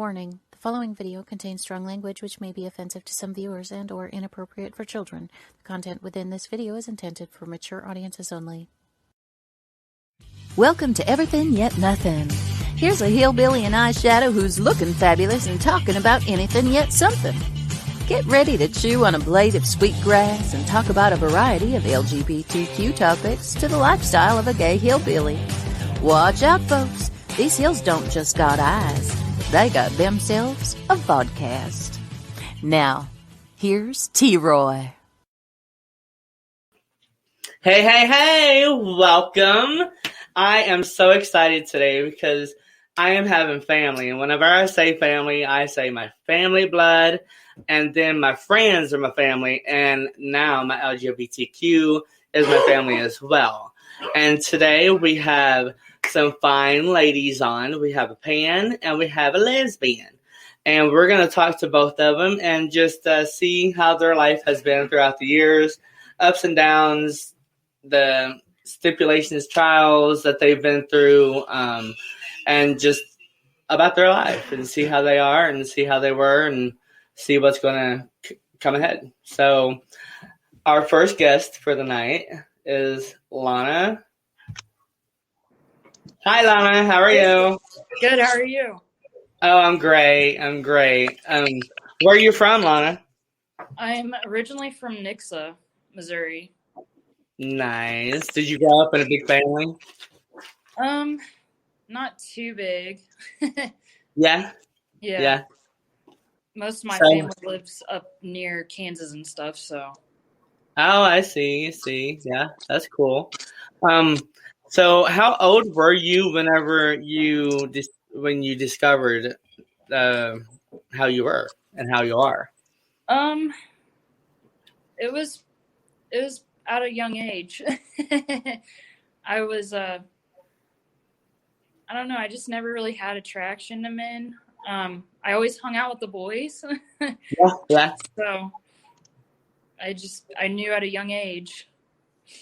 Warning, the following video contains strong language which may be offensive to some viewers and/or inappropriate for children. The content within this video is intended for mature audiences only. Welcome to Everything Yet Nothing. Here's a hillbilly in eyeshadow who's looking fabulous and talking about anything yet something. Get ready to chew on a blade of sweet grass and talk about a variety of LGBTQ topics to the lifestyle of a gay hillbilly. Watch out, folks. These hills don't just got eyes. They got themselves a vodcast. Now, here's T-Roy. Hey, welcome. I am so excited today because I am having family. And whenever I say family, I say my family blood, and then my friends are my family, and now my LGBTQ is my family as well. And today we have some fine ladies on. We have a pan and we have a lesbian. And we're going to talk to both of them and just see how their life has been throughout the years, ups and downs, the stipulations, trials that they've been through, and just about their life and see how they are and see how they were and see what's going to come ahead. So our first guest for the night is Lana. Hi, Lana. How are you? Good. How are you? Oh, I'm great. Where are you from, Lana? I'm originally from Nixa, Missouri. Nice. Did you grow up in a big family? Not too big. Yeah. Most of my family lives up near Kansas and stuff, so. Oh, I see. Yeah, that's cool. So how old were you whenever when you discovered how you were and how you are? It was at a young age. I was I don't know, I just never really had attraction to men. I always hung out with the boys. Yeah. So I knew at a young age.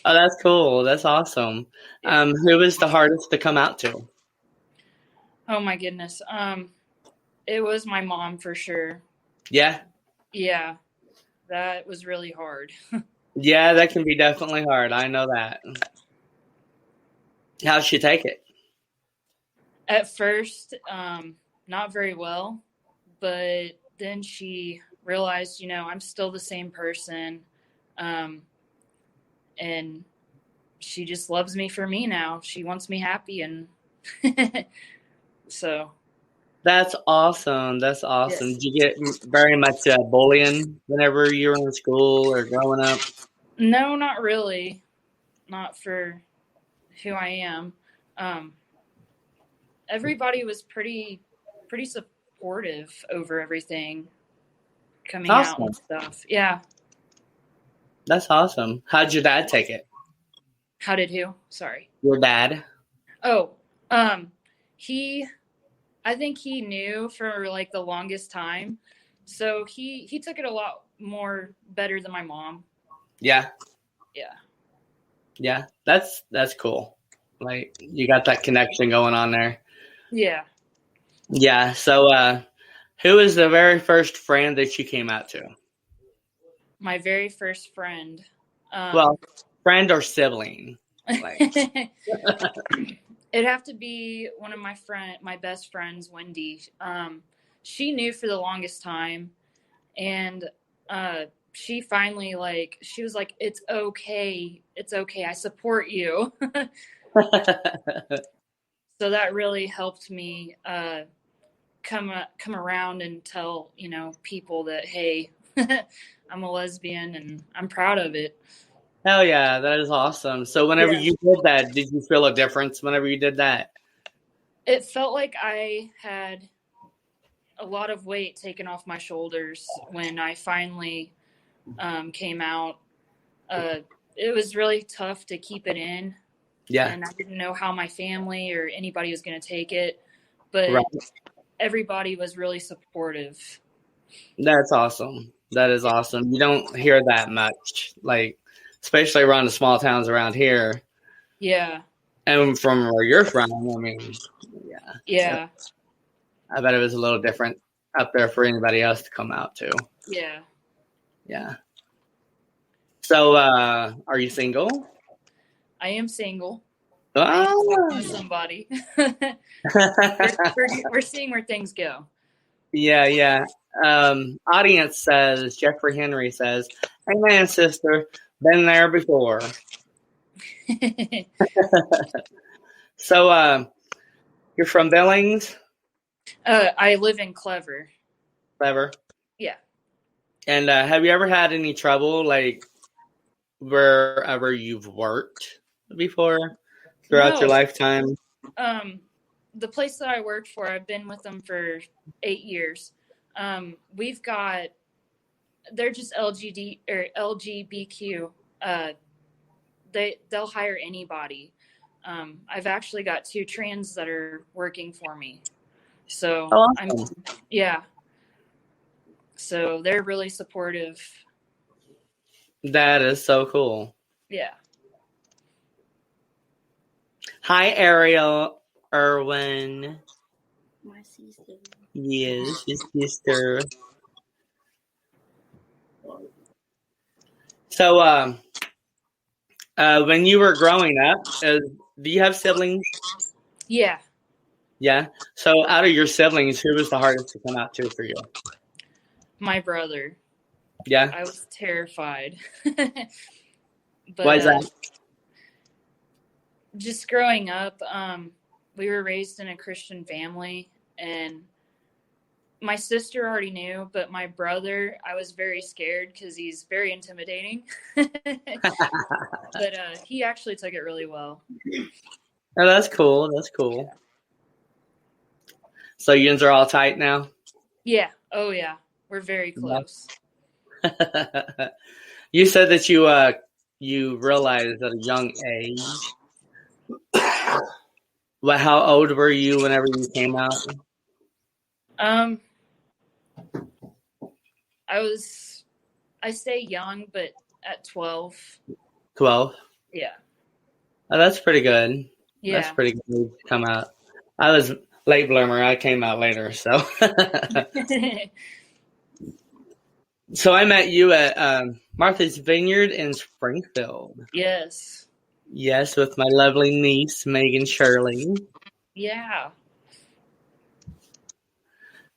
Oh, that's cool. That's awesome. Who was the hardest to come out to? Oh my goodness. It was my mom for sure. Yeah. Yeah. That was really hard. Yeah, that can be definitely hard. I know that. How'd she take it? At first, not very well, but then she realized, I'm still the same person. And she just loves me for me now. She wants me happy, and so. That's awesome. That's awesome. Yes. Did you get very much bullying whenever you were in school or growing up? No, not really. Not for who I am. Everybody was pretty supportive over everything coming out and stuff. Yeah. That's awesome. How'd your dad take it? How did who? Sorry. Your dad? Oh, I think he knew for like the longest time. So he took it a lot more better than my mom. Yeah. Yeah. Yeah. That's cool. Like you got that connection going on there. Yeah. Yeah. So who was the very first friend that you came out to? My very first friend. Well, friend or sibling. Like. It'd have to be one of my best friends, Wendy. She knew for the longest time, and she finally she was like, it's okay, I support you. So that really helped me come around and tell people that, hey, I'm a lesbian and I'm proud of it. Hell yeah, that is awesome. So whenever you did that, did you feel a difference whenever you did that? It felt like I had a lot of weight taken off my shoulders when I finally came out. It was really tough to keep it in. Yeah. And I didn't know how my family or anybody was going to take it. But everybody was really supportive. That's awesome. That is awesome. You don't hear that much, especially around the small towns around here. Yeah. And from where you're from, I mean, yeah. I bet it was a little different up there for anybody else to come out to. Yeah. Yeah. So, are you single? I am single. I am Oh. talking to somebody. we're seeing where things go. Yeah. Audience says, Jeffrey Henry says, "Hey man, sister, been there before." So, you're from Billings? I live in Clever. Clever. Yeah. And have you ever had any trouble, like, wherever you've worked before throughout your lifetime? The place that I worked for, I've been with them for 8 years. They're just LGBTQ. They'll hire anybody. I've actually got 2 trans that are working for me. So Awesome. yeah. So they're really supportive. That is so cool. Yeah. Hi, Ariel Irwin. My sister. Yes, his sister. So, when you were growing up, do you have siblings? Yeah. Yeah. So, out of your siblings, who was the hardest to come out to for you? My brother. Yeah. I was terrified. But, why is that? Just growing up, we were raised in a Christian family, and my sister already knew, but my brother, I was very scared because he's very intimidating. But he actually took it really well. Oh, that's cool. That's cool. So, yous are all tight now? Yeah. Oh, yeah. We're very close. You said that you realized at a young age. Well, how old were you whenever you came out? I say young, but at 12. 12. Yeah. Oh, that's pretty good. Yeah. That's pretty good to come out. I was late bloomer. I came out later, so. So I met you at Martha's Vineyard in Springfield. Yes. Yes, with my lovely niece, Megan Shirley. Yeah.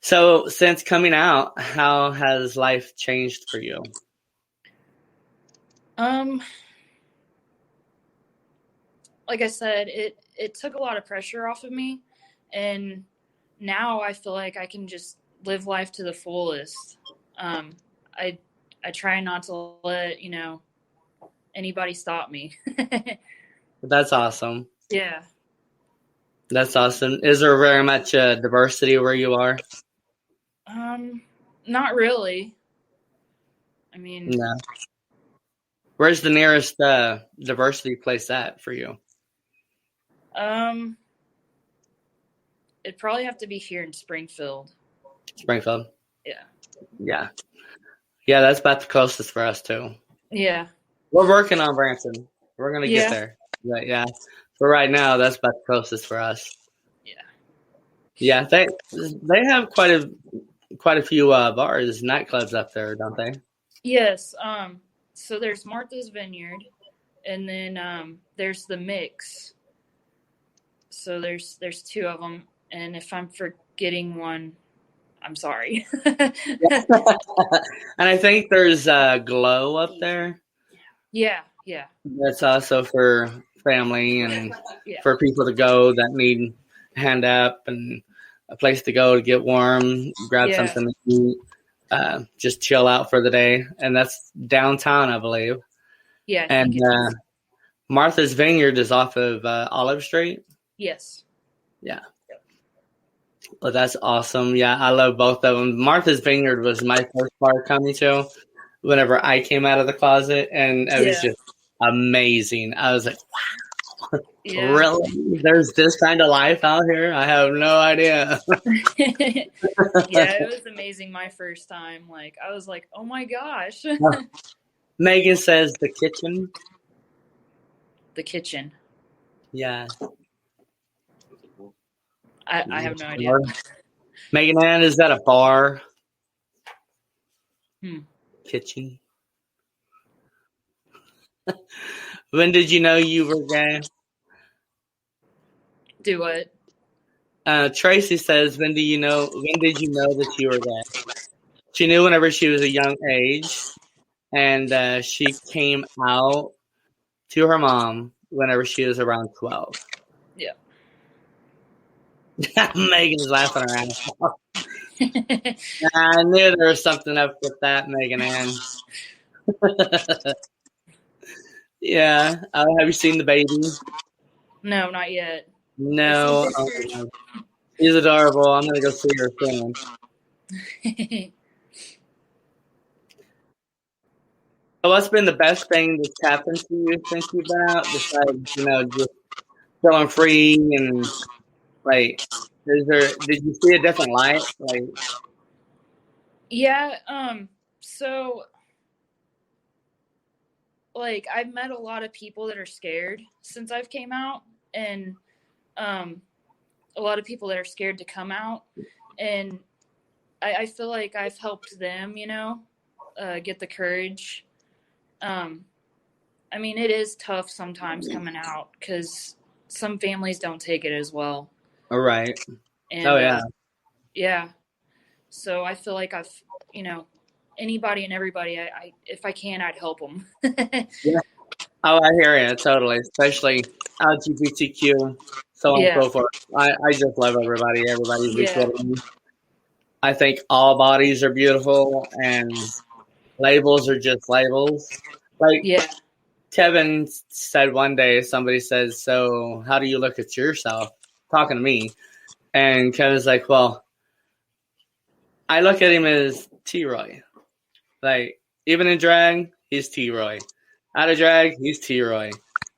So since coming out, how has life changed for you? Like I said, it took a lot of pressure off of me, and now I feel like I can just live life to the fullest. I try not to let, anybody stop me. That's awesome. Yeah. That's awesome. Is there very much diversity where you are? Not really. I mean, No. Where's the nearest diversity place at for you? it'd probably have to be here in Springfield. Springfield? Yeah. Yeah, that's about the closest for us, too. Yeah. We're working on Branson. We're going to get there. But yeah. For right now, that's about the closest for us. Yeah, they have quite a few bars, nightclubs up there, don't they? Yes. So there's Martha's Vineyard, and then there's the Mix. So there's 2 of them, and if I'm forgetting one, I'm sorry. And I think there's Glow up there. Yeah. That's also for family and for people to go that need a hand up and a place to go to get warm, grab something to eat, just chill out for the day. And that's downtown, I believe. Yeah. And Martha's Vineyard is off of Olive Street. Yes. Yeah. Well, that's awesome. Yeah, I love both of them. Martha's Vineyard was my first bar coming to whenever I came out of the closet, and it was just amazing. I was like, wow, really? There's this kind of life out here? I have no idea. Yeah, it was amazing my first time. Like, I was like, oh my gosh. Megan says the kitchen. The kitchen. Yeah. I have no idea. Megan Ann, is that a bar? Kitchen. When did you know you were gay? Do what? Tracy says, when did you know that you were gay? She knew whenever she was a young age, and she came out to her mom whenever she was around 12. Yeah. Megan's laughing her ass off. I knew there was something up with that, Megan Ann. Yeah. Have you seen the baby? No, not yet. No. She's adorable. I'm going to go see her soon. So what's been the best thing that's happened to you since you've been out, besides, just feeling free and, like, did you see a different light? Like, Yeah, so like I've met a lot of people that are scared since I've came out, and a lot of people that are scared to come out, and I feel like I've helped them, get the courage. I mean, it is tough sometimes coming out because some families don't take it as well. all right. And, Oh, yeah. Yeah. So I feel like I've, anybody and everybody, if I can, I'd help them. Yeah. Oh, I hear you totally, especially LGBTQ, so on and so forth. I just love everybody. Everybody's equal to me. I think all bodies are beautiful, and labels are just labels. Like Kevin said one day, somebody says, "So how do you look at yourself?" Talking to me, and Kevin's like, "Well, I look at him as T-Roy. Like, even in drag, he's T-Roy. Out of drag, he's T-Roy.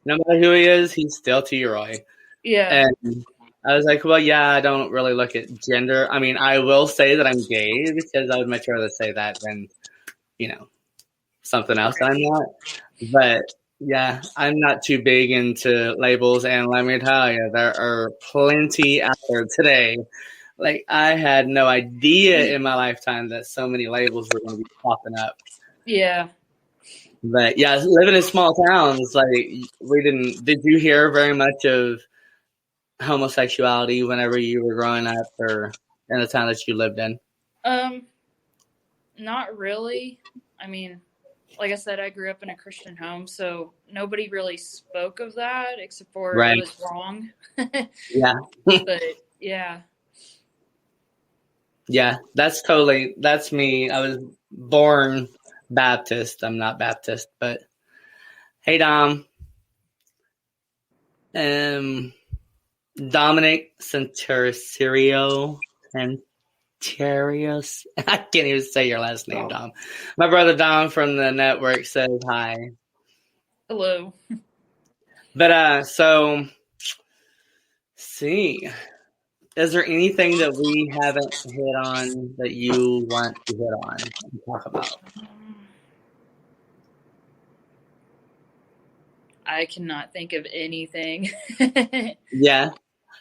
No matter who he is, he's still T-Roy." Yeah. And I was like, well, yeah, I don't really look at gender. I mean, I will say that I'm gay because I would much rather say that than, something else that I'm not. But, yeah, I'm not too big into labels. And let me tell you, there are plenty out there today. Like, I had no idea in my lifetime that so many labels were going to be popping up. Yeah. But, yeah, living in small towns, like, did you hear very much of homosexuality whenever you were growing up or in the town that you lived in? Not really. I mean, like I said, I grew up in a Christian home, so nobody really spoke of that except for it was wrong. Yeah. But yeah. Yeah, that's me. I was born Baptist. I'm not Baptist, but hey, Dom. Dominic Centurios. I can't even say your last name, Dom. My brother Dom from the network says hi. Hello. But so see, is there anything that we haven't hit on that you want to hit on and talk about? I cannot think of anything. Yeah.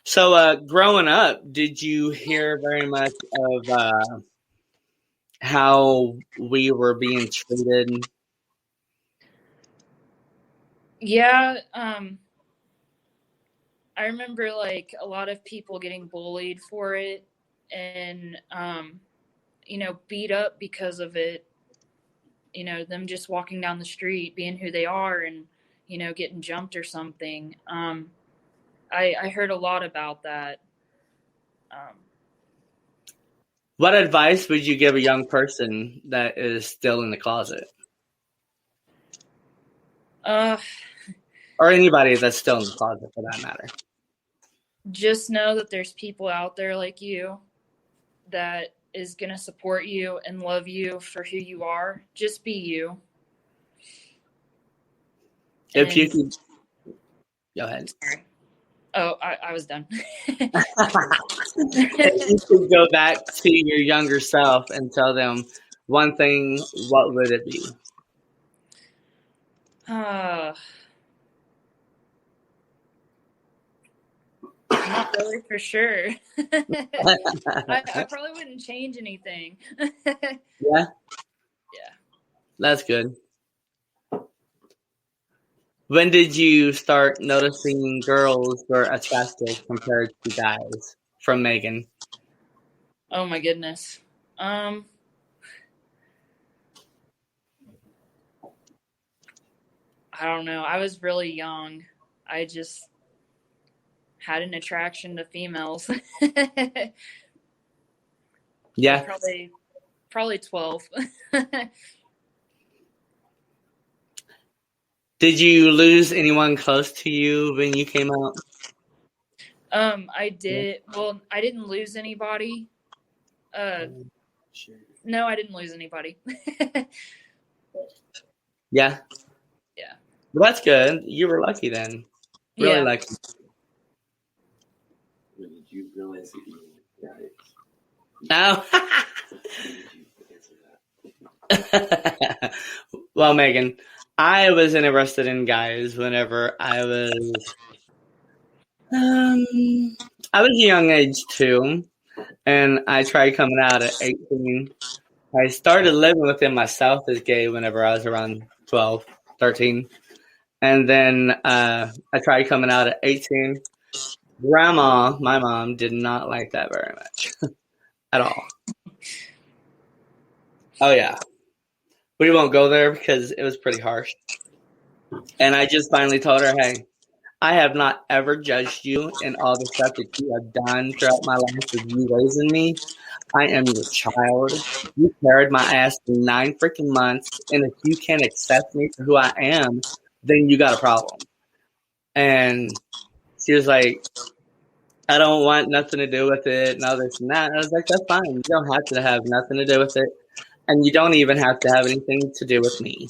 So growing up, did you hear very much of how we were being treated? Yeah, I remember like a lot of people getting bullied for it and beat up because of it. Them just walking down the street being who they are and getting jumped or something. I heard a lot about that. What advice would you give a young person that is still in the closet? Or anybody that's still in the closet, for that matter. Just know that there's people out there like you that is going to support you and love you for who you are. Just be you. If you could... Go ahead. Sorry. Oh, I was done. If you could go back to your younger self and tell them one thing, what would it be? Not really for sure. I probably wouldn't change anything. Yeah? Yeah. That's good. When did you start noticing girls were attractive compared to guys from Megan? Oh my goodness. I don't know. I was really young. I just had an attraction to females. Yeah. Probably 12. Did you lose anyone close to you when you came out? I did. Well, I didn't lose anybody. No, I didn't lose anybody. Yeah. Yeah. Well, that's good. You were lucky then. Really Yeah. lucky. When did you realize that you were guys? Oh. When did you answer that? Well, Megan, I was interested in guys whenever I was a young age too, and I tried coming out at 18. I started living within myself as gay whenever I was around 12, 13. And then I tried coming out at 18. Grandma, my mom, did not like that very much at all. Oh, yeah. We won't go there because it was pretty harsh. And I just finally told her, hey, I have not ever judged you in all the stuff that you have done throughout my life with you raising me. I am your child. You carried my ass for 9 freaking months. And if you can't accept me for who I am, then you got a problem. And she was like, I don't want nothing to do with it and all this and that. And I was like, that's fine. You don't have to have nothing to do with it. And you don't even have to have anything to do with me.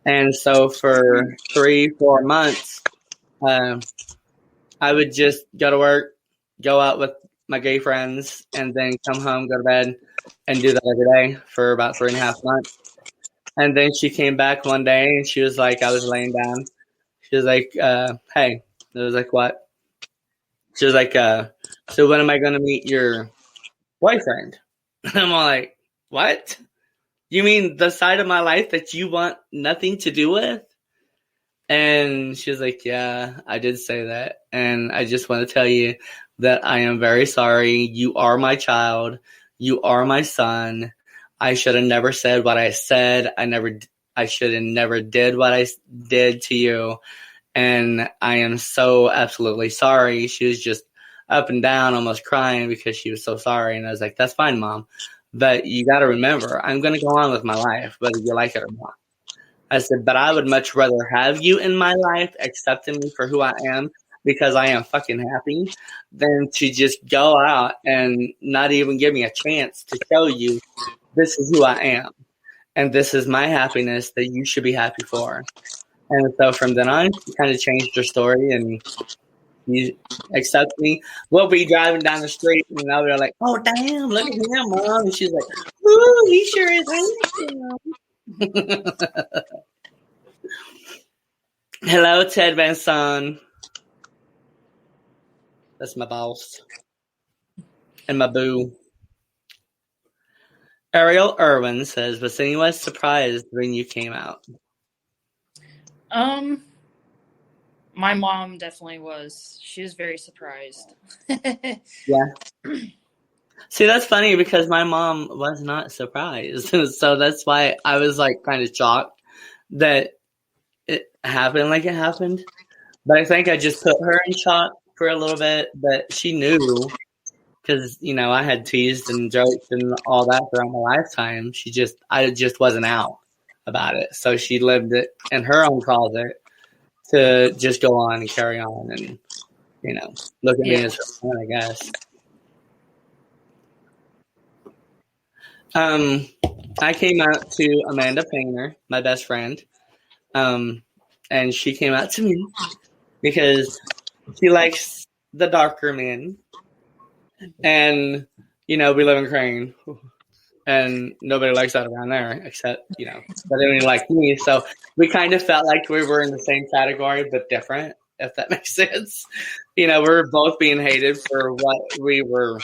And so for 3-4 months, I would just go to work, go out with my gay friends, and then come home, go to bed, and do that every day for about 3.5 months. And then she came back one day, and she was like, I was laying down. She was like, hey. I was like, what? She was like, so when am I going to meet your boyfriend? And I'm all like, what? You mean the side of my life that you want nothing to do with? And she was like, yeah, I did say that. And I just want to tell you that I am very sorry. You are my child. You are my son. I should have never said what I said. I should have never did what I did to you. And I am so absolutely sorry. She was just up and down, almost crying because she was so sorry. And I was like, that's fine, Mom. But you got to remember, I'm going to go on with my life, whether you like it or not. I said, but I would much rather have you in my life, accepting me for who I am, because I am fucking happy, than to just go out and not even give me a chance to show you this is who I am. And this is my happiness that you should be happy for. And so from then on, she kind of changed her story and you accept me. We'll be driving down the street and I'll be like, oh, damn, look at him, Mom. And she's like, ooh, he sure is handsome. Hello, Ted Benson. That's my boss. And my boo. Ariel Irwin says, was anyone surprised when you came out? My mom definitely was. She was very surprised. Yeah. See, that's funny because my mom was not surprised. So that's why I was like kind of shocked that it happened like it happened. But I think I just put her in shock for a little bit. But she knew because, you know, I had teased and joked and all that throughout my lifetime. I just wasn't out about it. So she lived it in her own closet to just go on and carry on and, you know, look at me as her son, I guess. I came out to Amanda Painter, my best friend, and she came out to me because she likes the darker men. And, you know, we live in Crane, and nobody likes that around there except, you know, but they only like me. So we kind of felt like we were in the same category but different. if that makes sense. We were both being hated for what we were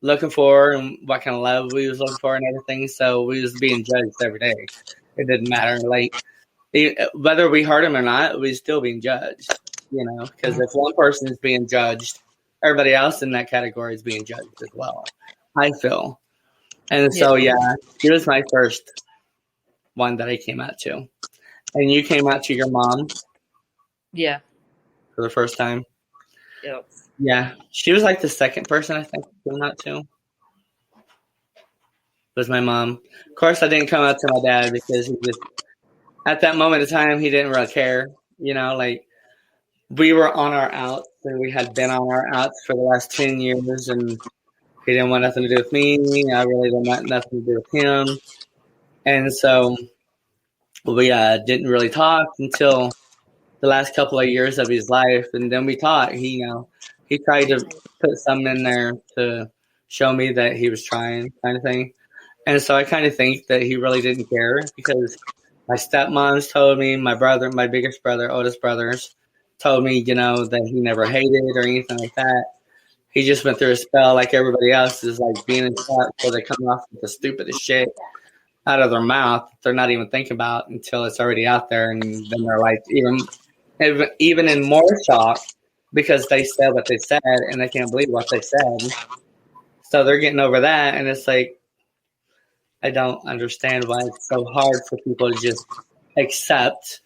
looking for and what kind of love we was looking for and everything. So we was being judged every day. It didn't matter. Like, whether we hurt him or not, we was still being judged, because if one person is being judged, everybody else in that category is being judged as well, I feel. And so, yeah, he was my first one that I came out to. And you came out to your mom Yeah. for the first time. Yep. Yeah. She was like the second person I think I came out to. Was my mom. Of course, I didn't come out to my dad because he just, at that moment of time, he didn't really care. Like, we were on our outs, and we had been on our outs for the last 10 years, and he didn't want nothing to do with me. I really didn't want nothing to do with him. And so we didn't really talk until the last couple of years of his life, and then we talked. He tried to put something in there to show me that he was trying, kind of thing. And so I kind of think that he really didn't care, because my stepmoms told me, my brother, my biggest brother, oldest brothers, told me, that he never hated or anything like that. He just went through a spell like everybody else, is like being in shock, so they come off with the stupidest shit out of their mouth they're not even thinking about until it's already out there, and then they're like even in more shock because they said what they said and they can't believe what they said. So they're getting over that, and it's like, I don't understand why it's so hard for people to just accept.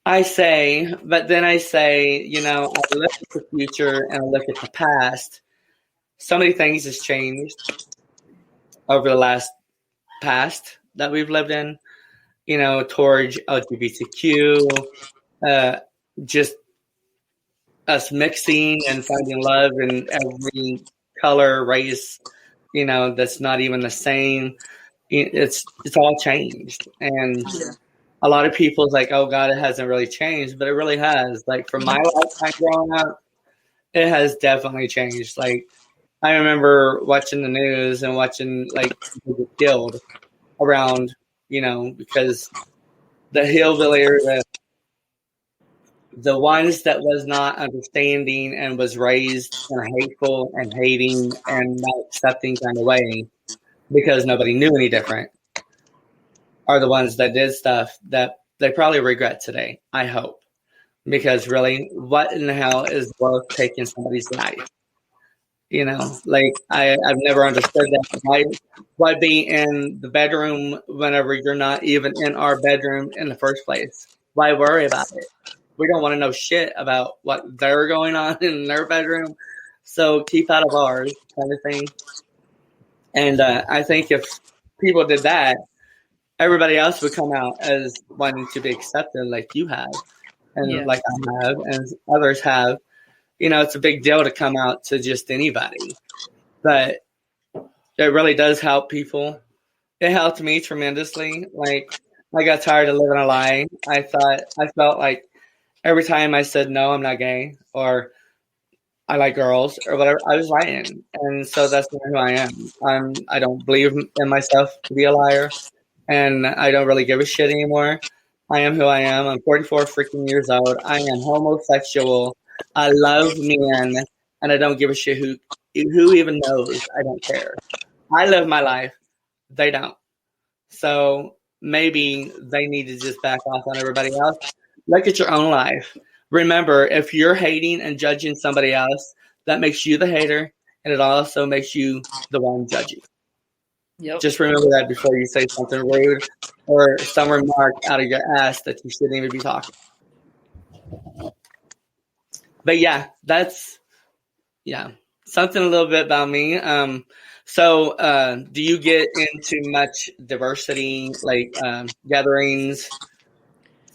But then I say, I look at the future and I look at the past. So many things has changed over the last past that we've lived in, towards LGBTQ, just us mixing and finding love in every color, race, that's not even the same. It's all changed. And a lot of people's like, oh God, it hasn't really changed, but it really has. Like, from my lifetime growing up, it has definitely changed. Like, I remember watching the news and watching like people get killed around, because the hillbilly, or the ones that was not understanding and was raised in a hateful and hating and not accepting kind of way, because nobody knew any different, are the ones that did stuff that they probably regret today, I hope. Because really, what in the hell is worth taking somebody's life? Like, I've never understood that. Why be in the bedroom whenever you're not even in our bedroom in the first place? Why worry about it? We don't want to know shit about what they're going on in their bedroom. So keep out of ours, kind of thing. And I think if people did that, everybody else would come out as wanting to be accepted, like you have, and like I have, and others have. It's a big deal to come out to just anybody, but it really does help people. It helped me tremendously. Like, I got tired of living a lie. I felt like every time I said, no, I'm not gay, or I like girls, or whatever, I was lying. And so that's not who I am. I don't believe in myself to be a liar, and I don't really give a shit anymore. I am who I am. I'm 44 freaking years old. I am homosexual. I love men, and I don't give a shit who even knows. I don't care. I live my life. They don't. So maybe they need to just back off on everybody else. Look at your own life. Remember, if you're hating and judging somebody else, that makes you the hater, and it also makes you the one judging. Yep. Just remember that before you say something rude or some remark out of your ass that you shouldn't even be talking. But yeah, that's something a little bit about me. So do you get into much diversity, like gatherings,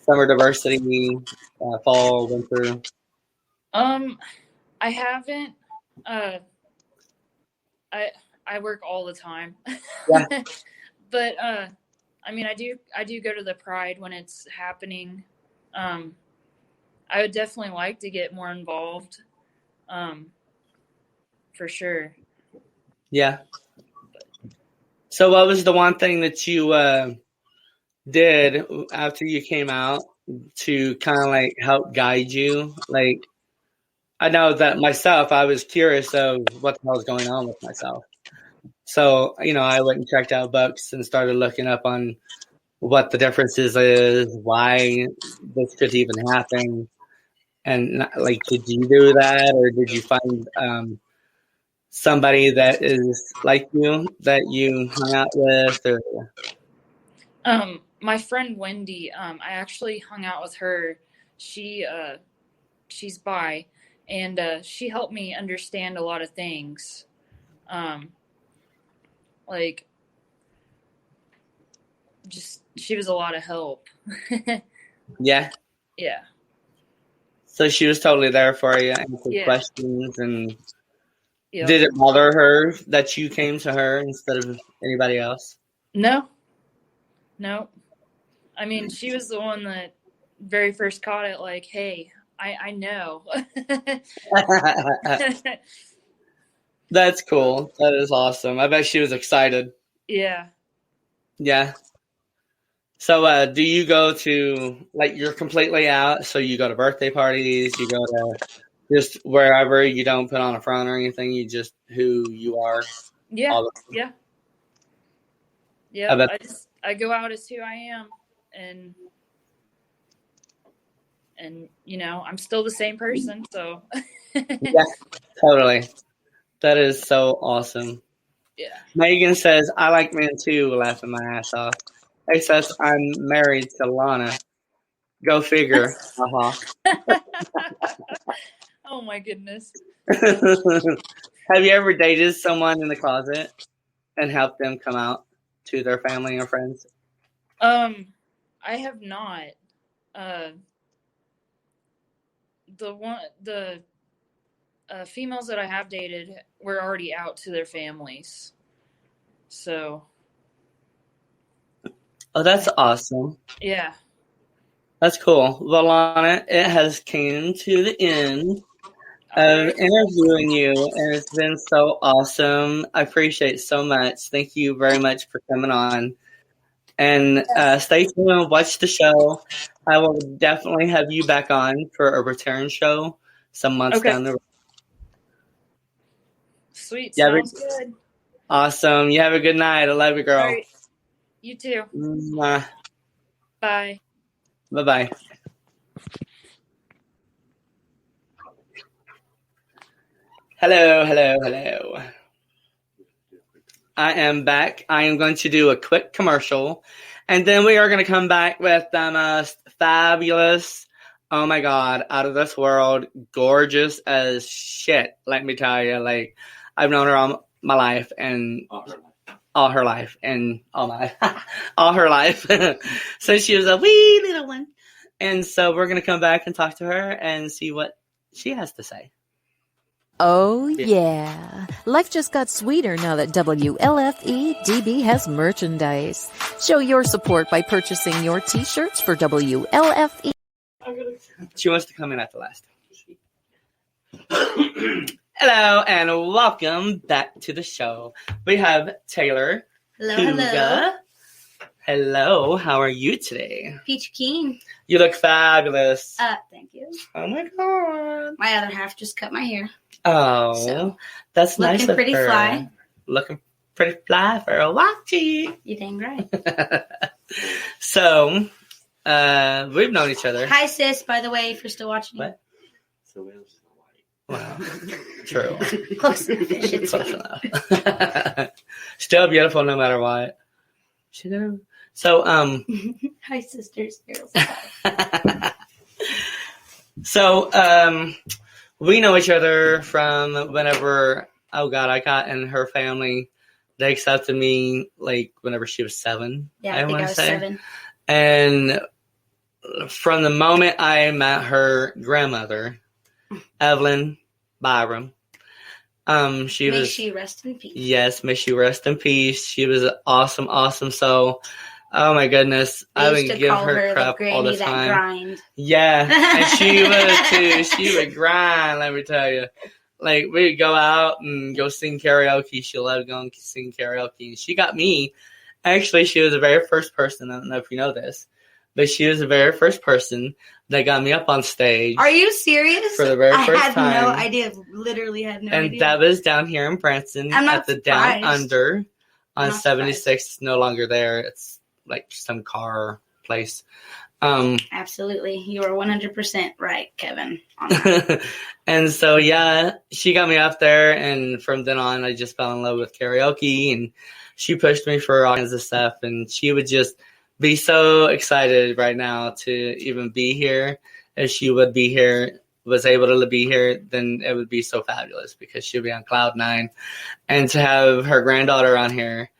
summer diversity, fall, winter? I haven't. I work all the time. Yeah. But I mean, I do go to the Pride when it's happening. I would definitely like to get more involved. For sure. Yeah. So what was the one thing that you did after you came out, to kind of like help guide you? Like, I know that myself, I was curious of what the hell was going on with myself. So, I went and checked out books and started looking up on what the differences is, why this could even happen. And like, did you do that, or did you find somebody that is like you that you hung out with? Or My friend Wendy, I actually hung out with her. She's bi, and she helped me understand a lot of things. Like, just she was a lot of help. yeah. Yeah. So she was totally there for you, answered Yeah. questions, and Yep. did it bother her that you came to her instead of anybody else? No. I mean, she was the one that very first caught it. Like, hey, I know. That's cool. That is awesome. I bet she was excited. Yeah. Yeah. So do you go to, like, you're completely out, so you go to birthday parties, you go to just wherever, you don't put on a front or anything, you just who you are? Yeah. all the Yeah. I Yeah. bet. I go out as who I am, and I'm still the same person. So. Yeah, totally. That is so awesome. Yeah. Megan says, I like men too, laughing my ass off. Hey, says, I'm married to Lana. Go figure. Oh my goodness. Have you ever dated someone in the closet and helped them come out to their family or friends? I have not. The females that I have dated were already out to their families. So. Oh, that's awesome. Yeah. That's cool. Well, Lana, it has came to the end of interviewing you, and it's been so awesome. I appreciate it so much. Thank you very much for coming on. And stay tuned and watch the show. I will definitely have you back on for a return show some months down the road. Sweet. Sounds good. Awesome. You have a good night. I love you, girl. All right. You too. Mwah. Bye. Bye-bye. Hello. I am back. I am going to do a quick commercial, and then we are going to come back with the most fabulous, oh my God, out of this world, gorgeous as shit, let me tell you. Like, I've known her all my life, and all her life, and all her life, since she was a wee little one. And so we're going to come back and talk to her and see what she has to say. Oh, yeah. Life just got sweeter now that WLFE-DB has merchandise. Show your support by purchasing your t-shirts for WLFE. She wants to come in at the last. Hello, and welcome back to the show. We have Taylor. Hello. Hello, how are you today? Peach Keen. You look fabulous. Thank you. Oh my God. My other half just cut my hair. Oh, So, that's nice looking of pretty her. fly. Looking pretty fly for a watchy. You dang right. So, we've known each other. Hi, sis, by the way, if you're still watching. What? So else Wow. True. Close enough. Shit's Close enough. Still beautiful no matter what. So, Hi, sisters. So, we know each other from whenever, oh God, I got in her family. They accepted me like whenever she was 7. Yeah, I think I was 7. And from the moment I met her grandmother, Evelyn Byram, may she rest in peace. Yes, may she rest in peace. She was awesome, awesome. So, oh my goodness, I would give her crap all the time. That grind. Yeah, and she would too. She would grind. Let me tell you, like we'd go out and go sing karaoke. She loved going to sing karaoke. And she got me. Actually, she was the very first person. I don't know if you know this, but she was the very first person that got me up on stage. Are you serious? For the very first I had time. no idea. Literally had no and idea. that was down here in Branson I'm not at the surprised. Down Under I'm on not 76. It's no longer there. It's like some car place. Absolutely. You are 100% right, Kevin. On that. And so, yeah, she got me up there. And from then on, I just fell in love with karaoke. And she pushed me for all kinds of stuff. And she would just be so excited right now to even be here. If she would be here, was able to be here, then it would be so fabulous because she'd be on cloud 9. And to have her granddaughter on here,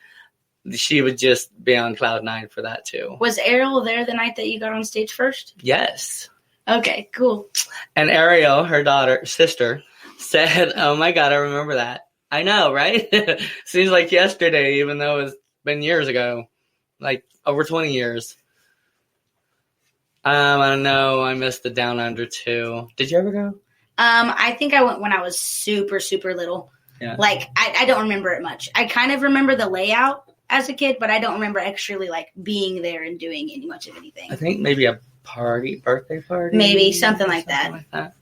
she would just be on cloud 9 for that too. Was Ariel there the night that you got on stage first? Yes. Okay, cool. And Ariel, her sister, said, "Oh my God, I remember that." I know, right? Seems like yesterday, even though it's been years ago, like over 20 years. I don't know. I missed the Down Under too. Did you ever go? I think I went when I was super, super little. Yeah. Like, I don't remember it much. I kind of remember the layout as a kid, but I don't remember actually like being there and doing any much of anything. I think maybe a birthday party. Maybe something like that.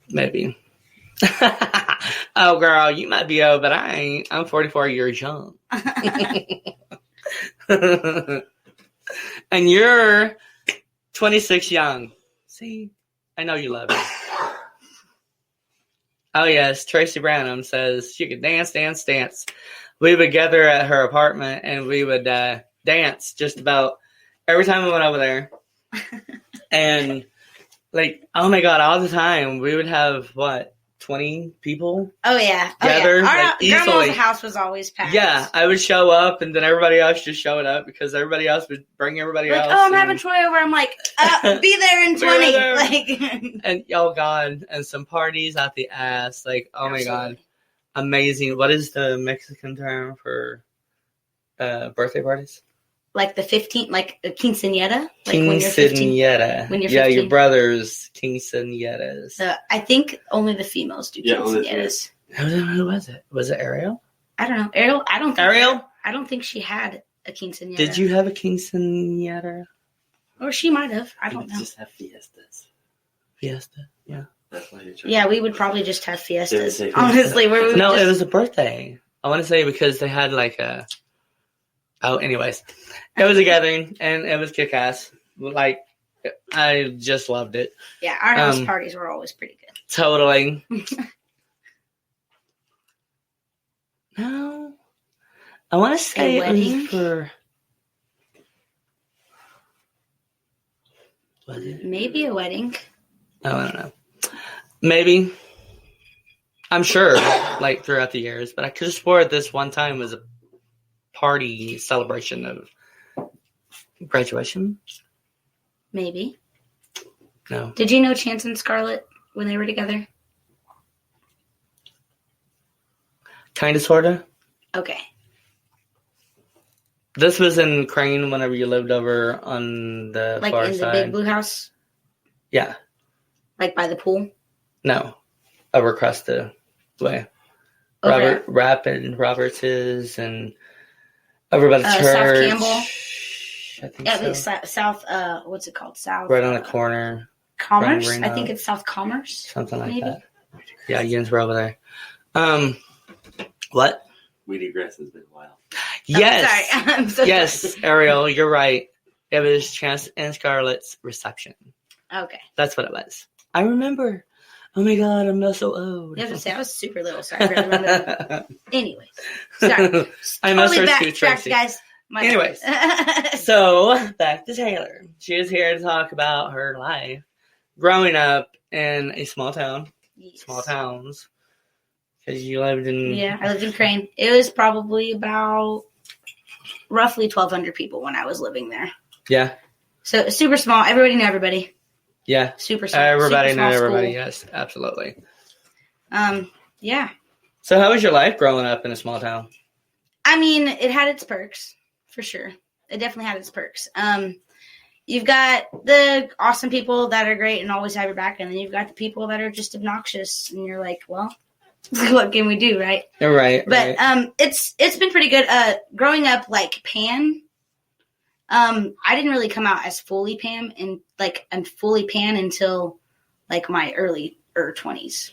Maybe. Oh, girl, you might be old, but I ain't. I'm 44 years young. And you're 26 young. See, I know you love it. Oh, yes, Tracy Branham says she could dance. We would gather at her apartment and we would dance just about every time we went over there. And, like, oh my God, all the time. We would have, 20 people? Oh, yeah. Gather, Our like, easily. grandma's house was always packed. Yeah, I would show up and then everybody else just showed up because everybody else would bring everybody Like, else. oh, I'm having Troy over. I'm like, be there in 20. there. Like, And, oh God, and some parties out the ass. Like, oh my God. Amazing. What is the Mexican term for birthday parties? Like the 15th, like a quinceañera? Like Quinceañera. When you're 15? Yeah, your brother's quinceañeras. I think only the females do quinceañeras. Who was it? Was it Ariel? I don't know. Ariel? Ariel? I don't think she had a quinceañera. Did you have a quinceañera? Or she might have. I don't know. Just have fiestas. Fiesta? Yeah. That's why you're Yeah, we would probably just have fiestas. Yeah, Honestly, where we would No, it was a birthday. I want to say because they had like a... Oh, anyways. It was a gathering, and it was kick-ass. Like, I just loved it. Yeah, our house parties were always pretty good. Totally. No. I want to say it was for... Was it? Maybe a wedding. Oh, I don't know. Maybe. I'm sure, like, throughout the years. But I could have swore this one time was a party celebration of graduation. Maybe. No. Did you know Chance and Scarlett when they were together? Kind of, sort of. Okay. This was in Crane whenever you lived over on the Like far in side. the big blue house? Yeah. Like by the pool? No. Over across the way. Okay. Roberts's and over by the church. South Campbell? I think Yeah, so. South, what's it called? South. Right on the corner. Commerce? Ring I think up. it's South Commerce. Something like maybe? that. Yeah, Yins were over there. What? Weedy grass has been wild. Yes. Oh, sorry. I'm so Yes, Ariel, you're right. It was Chance and Scarlett's reception. Okay. That's what it was. I remember. Oh my God, I'm not so old. I was gonna say I was super little, so I really remember that. Anyways, sorry. I must Totally her too, backtracked, Tracy. guys. Anyways. So, back to Taylor. She is here to talk about her life growing up in a small town. Yes. Small towns. Because you lived in... Yeah, I lived in Crane. It was probably about roughly 1,200 people when I was living there. Yeah. So super small. Everybody knew everybody. Yeah. Super small. Everybody super knew small everybody. school. Yes, absolutely. Yeah. So how was your life growing up in a small town? I mean, it had its perks, for sure. It definitely had its perks. You've got the awesome people that are great and always have your back, and then you've got the people that are just obnoxious, and you're like, well, what can we do, right? Right. But it's been pretty good. Growing up like Pan, I didn't really come out as fully Pam and fully pan until like my early 20s.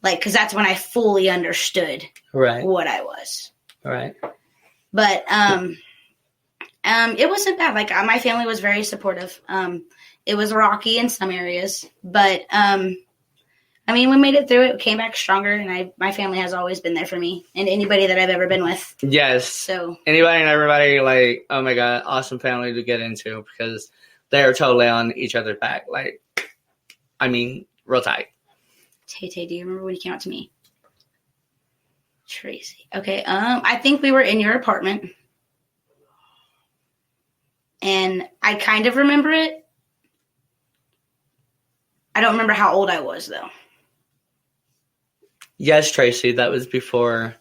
Like, because that's when I fully understood what I was. Right. But it wasn't bad. Like, my family was very supportive. It was rocky in some areas, but I mean, we made it through it. Came back stronger, and my family has always been there for me and anybody that I've ever been with. Yes. So anybody and everybody, like, oh my God, awesome family to get into because they are totally on each other's back. Like, I mean, real tight. Tay, do you remember when you came out to me? Tracy. Okay. I think we were in your apartment, and I kind of remember it. I don't remember how old I was though. Yes, Tracy, that was before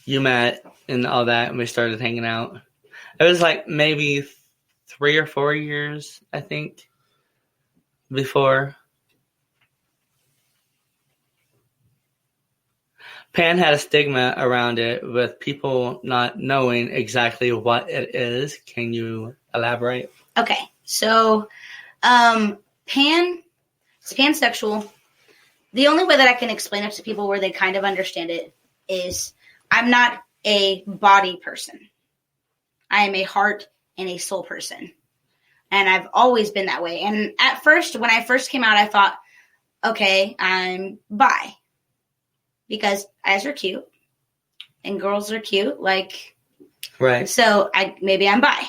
you met and all that, and we started hanging out. It was like maybe 3 or 4 years, I think, before. Pan had a stigma around it with people not knowing exactly what it is. Can you elaborate? Okay, so it's pansexual. The only way that I can explain it to people where they kind of understand it is I'm not a body person. I am a heart and a soul person. And I've always been that way. And at first, when I first came out, I thought, okay, I'm bi. Because guys are cute and girls are cute. Like, right. So maybe I'm bi.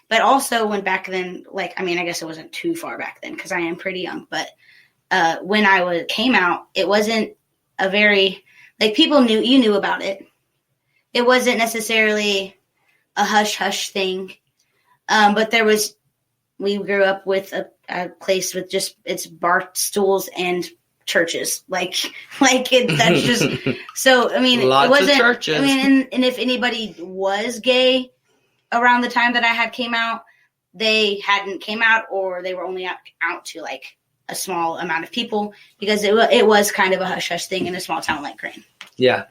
But also when back then, like, I mean, I guess it wasn't too far back then because I am pretty young. But when I came out, it wasn't a very, like, people knew about it. It wasn't necessarily a hush-hush thing. But we grew up with a place with just, it's bar stools and churches. That's just, so, I mean, Lots it wasn't, of churches. I mean, and if anybody was gay around the time that I had came out, they hadn't came out or they were only out to, like, a small amount of people because it was kind of a hush-hush thing in a small town like Crane. Yeah,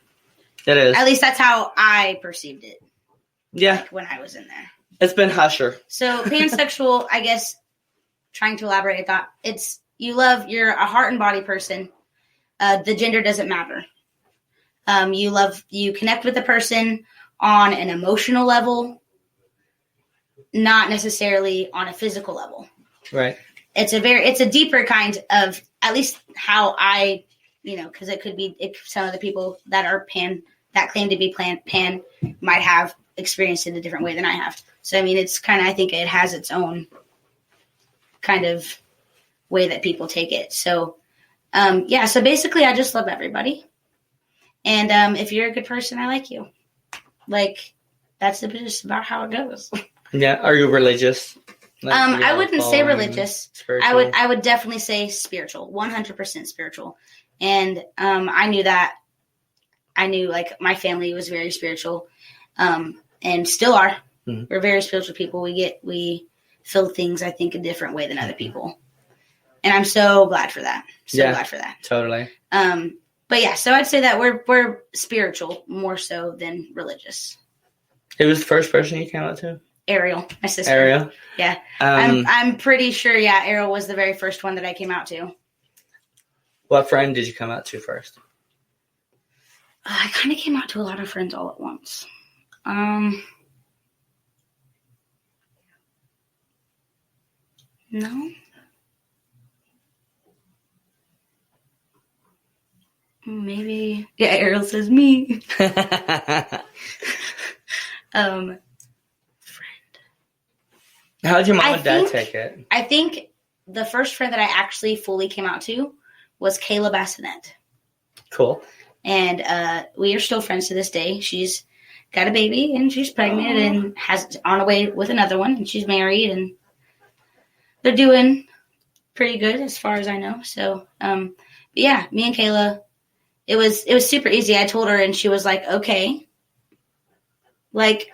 it is. At least that's how I perceived it. Yeah. Like, when I was in there. It's been husher. So pansexual, I guess, trying to elaborate, I thought you're a heart and body person. The gender doesn't matter. You connect with the person on an emotional level, not necessarily on a physical level. Right. It's a deeper kind of, at least how I, because it could be some of the people that are pan, that claim to be pan might have experienced it a different way than I have. So, I mean, it's kind of, I think it has its own kind of way that people take it. So, so basically I just love everybody. And if you're a good person, I like you. Like, that's just about how it goes. Yeah. Are you religious? I wouldn't say religious. Spiritual? I would definitely say spiritual, 100% spiritual. And I knew that. I knew, like, my family was very spiritual, and still are. Mm-hmm. We're very spiritual people. We feel things, I think, a different way than other people. And I'm so glad for that. Glad for that. Totally. But yeah, so I'd say that we're spiritual more so than religious. Who was the first person you came out to? Ariel, my sister. Ariel? Yeah. I'm pretty sure, Ariel was the very first one that I came out to. What friend did you come out to first? I kind of came out to a lot of friends all at once. No. Maybe. Yeah, Ariel says me. How did your mom and dad take it? I think the first friend that I actually fully came out to was Kayla Bassinet. Cool. And we are still friends to this day. She's got a baby and she's pregnant and has on her way with another one. And she's married and they're doing pretty good as far as I know. So, but yeah, me and Kayla, it was super easy. I told her and she was like, okay, like,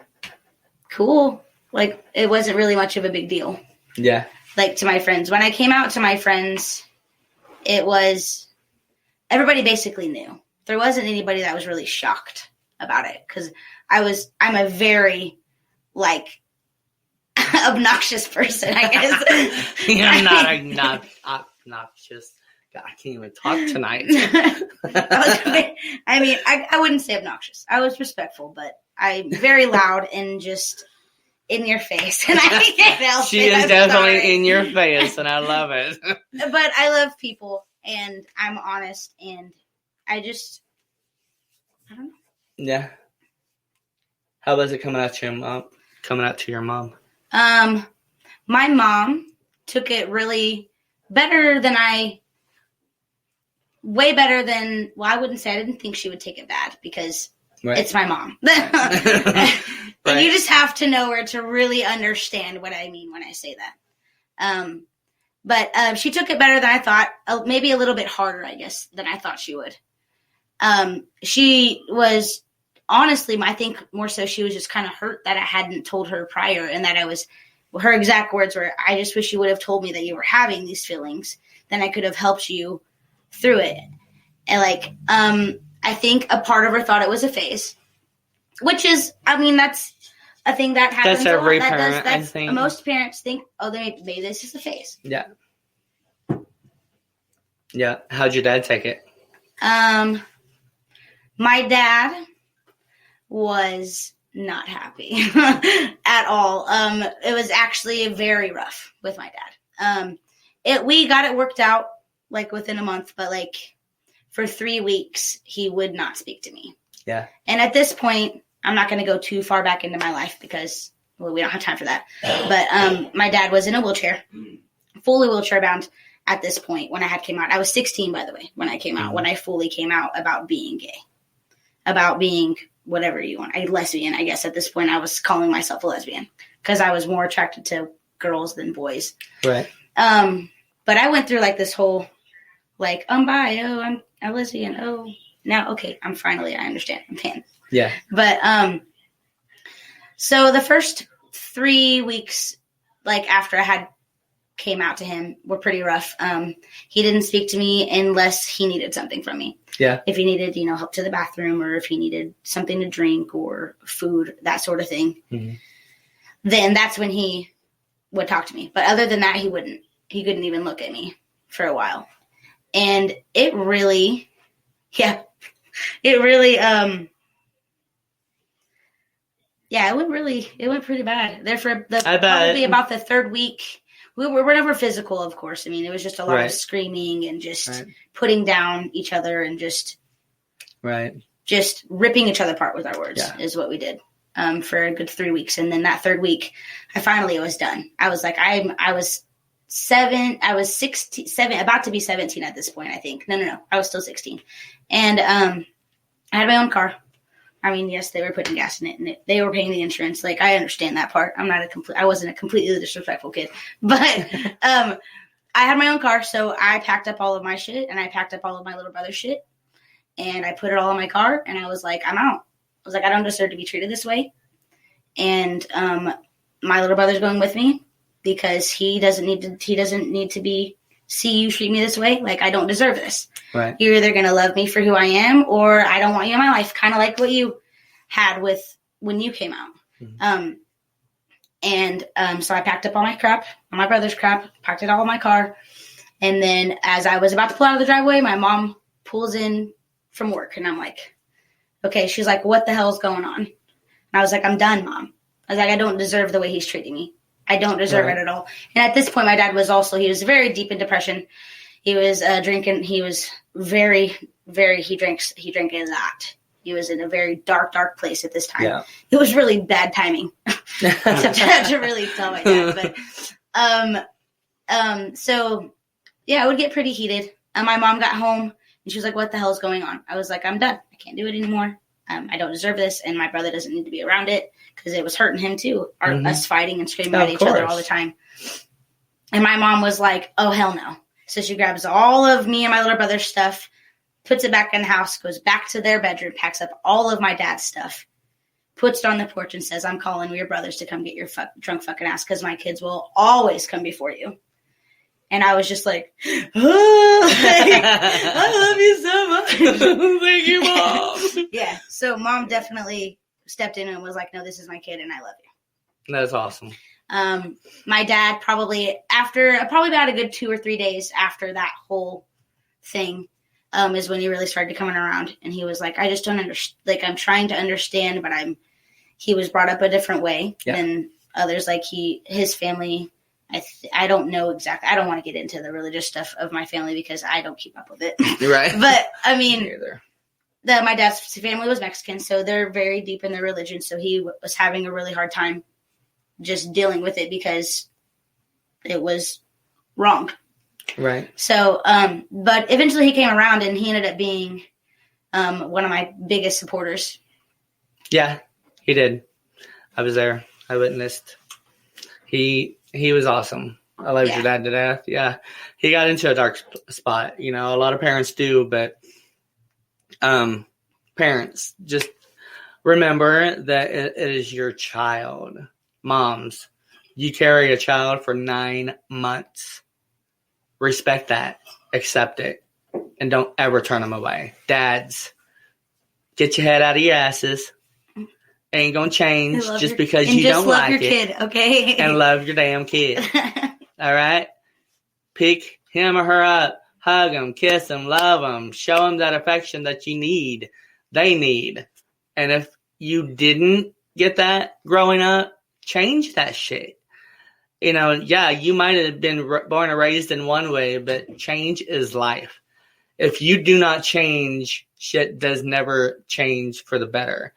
cool. Like, it wasn't really much of a big deal. Yeah. Like, to my friends. When I came out to my friends, it was, everybody basically knew. There wasn't anybody that was really shocked about it. Because I'm a very, like, obnoxious person, I guess. You're not obnoxious. God, I can't even talk tonight. I wouldn't say obnoxious. I was respectful, but I'm very loud and just in your face. And I can't help She it. is I'm definitely sorry. in your face, and I love it. But I love people, and I'm honest, and I don't know. Yeah. How was it coming out to your mom? My mom took it really way better than, well, I wouldn't say I didn't think she would take it bad because it's my mom. And you just have to know her to really understand what I mean when I say that. But she took it better than I thought, maybe a little bit harder, I guess, than I thought she would. She was, honestly, I think more so she was just kind of hurt that I hadn't told her prior, and that her exact words were, I just wish you would have told me that you were having these feelings. Then I could have helped you through it. And I think a part of her thought it was a phase, which is, that's a thing that happens. That's every a lot. parent, I think. Most parents think, maybe this is a phase. Yeah. Yeah. How'd your dad take it? My dad was not happy at all. It was actually very rough with my dad. We got it worked out within a month, but for 3 weeks he would not speak to me. Yeah. And at this point, I'm not going to go too far back into my life because, well, we don't have time for that. But my dad was in a wheelchair, fully wheelchair bound at this point when I had came out. I was 16, by the way, when I came out, when I fully came out about being gay, about being whatever you want, a lesbian. I guess at this point I was calling myself a lesbian because I was more attracted to girls than boys. Right. But I went through this whole, I'm bi, I'm a lesbian, now, okay, I understand, I'm pan. Yeah. But, so the first 3 weeks, after I had came out to him, were pretty rough. He didn't speak to me unless he needed something from me. Yeah. If he needed, help to the bathroom, or if he needed something to drink or food, that sort of thing, then that's when he would talk to me. But other than that, he wouldn't. He couldn't even look at me for a while. And it really, it went pretty bad. There for probably about the third week. We were never physical, of course. It was just a lot of screaming and just putting down each other and just ripping each other apart with our words is what we did for a good 3 weeks. And then that third week, I finally was done. I was I was 16, about to be 17 at this point, I think. No. I was still 16. And I had my own car. Yes, they were putting gas in it, and they were paying the insurance. I understand that part. I wasn't a completely disrespectful kid, but I had my own car, so I packed up all of my shit, and I packed up all of my little brother's shit, and I put it all in my car, and I was like, I'm out. I was like, I don't deserve to be treated this way, and my little brother's going with me because he doesn't need to see you treat me this way. I don't deserve this. Right. You're either going to love me for who I am, or I don't want you in my life. Kind of like what you had with when you came out. So I packed up all my crap, all my brother's crap, packed it all in my car. And then as I was about to pull out of the driveway, my mom pulls in from work, and I'm like, okay. She's like, what the hell's going on? And I was like, I'm done, Mom. I was like, I don't deserve the way he's treating me. I don't deserve it at all. And at this point, my dad he was very deep in depression. He was drinking. He was very, very, he drank a lot. He was in a very dark, dark place at this time. Yeah. It was really bad timing to really tell my dad. But, so yeah, it would get pretty heated. My mom got home and she was like, what the hell is going on? I was like, I'm done. I can't do it anymore. I don't deserve this. And my brother doesn't need to be around it because it was hurting him too. Us fighting and screaming at each other all the time. And my mom was like, oh, hell no. So she grabs all of me and my little brother's stuff, puts it back in the house, goes back to their bedroom, packs up all of my dad's stuff, puts it on the porch and says, I'm calling your brothers to come get your drunk fucking ass because my kids will always come before you. And I was just like, oh, I love you so much. Thank you, Mom. Yeah. So Mom definitely stepped in and was like, no, this is my kid and I love you. That's awesome. My dad probably about a good 2 or 3 days after that whole thing is when he really started coming around, and he was like, I just don't understand. Like, I'm trying to understand, but he was brought up a different way than others. Like his family, I don't know exactly. I don't want to get into the religious stuff of my family because I don't keep up with it. Right. But I mean, my dad's family was Mexican, so they're very deep in their religion. So he was having a really hard time just dealing with it because it was wrong. Right. So, but eventually he came around, and he ended up being one of my biggest supporters. Yeah, he did. I was there. I witnessed. He was awesome. I loved your dad to death. Yeah. He got into a dark spot. You know, a lot of parents do, but parents, just remember that it is your child. Moms, you carry a child for 9 months. Respect that. Accept it. And don't ever turn them away. Dads, get your head out of your asses. Ain't gonna change just because you don't like it. And just love your kid, okay? And love your damn kid. All right? Pick him or her up. Hug them, kiss them, love them. Show them that affection that you need. They need. And if you didn't get that growing up, change that shit. You know, yeah, you might have been born and raised in one way, but change is life. If you do not change, shit does never change for the better.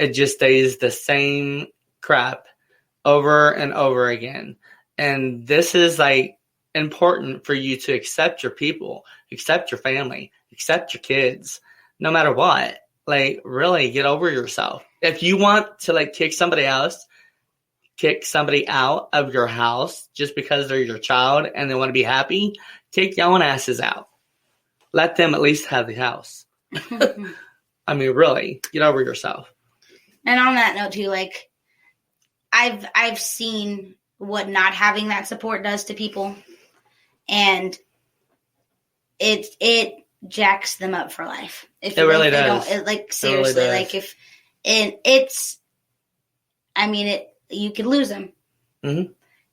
It just stays the same crap over and over again. And this is like important for you to accept your people, accept your family, accept your kids, no matter what. Like, really get over yourself. If you want to like kick somebody out of your house just because they're your child and they want to be happy, kick your own asses out. Let them at least have the house. I mean, really, get over yourself. And on that note too, like I've seen what not having that support does to people, and it jacks them up for life. If it really does. Like seriously, really like if you could lose them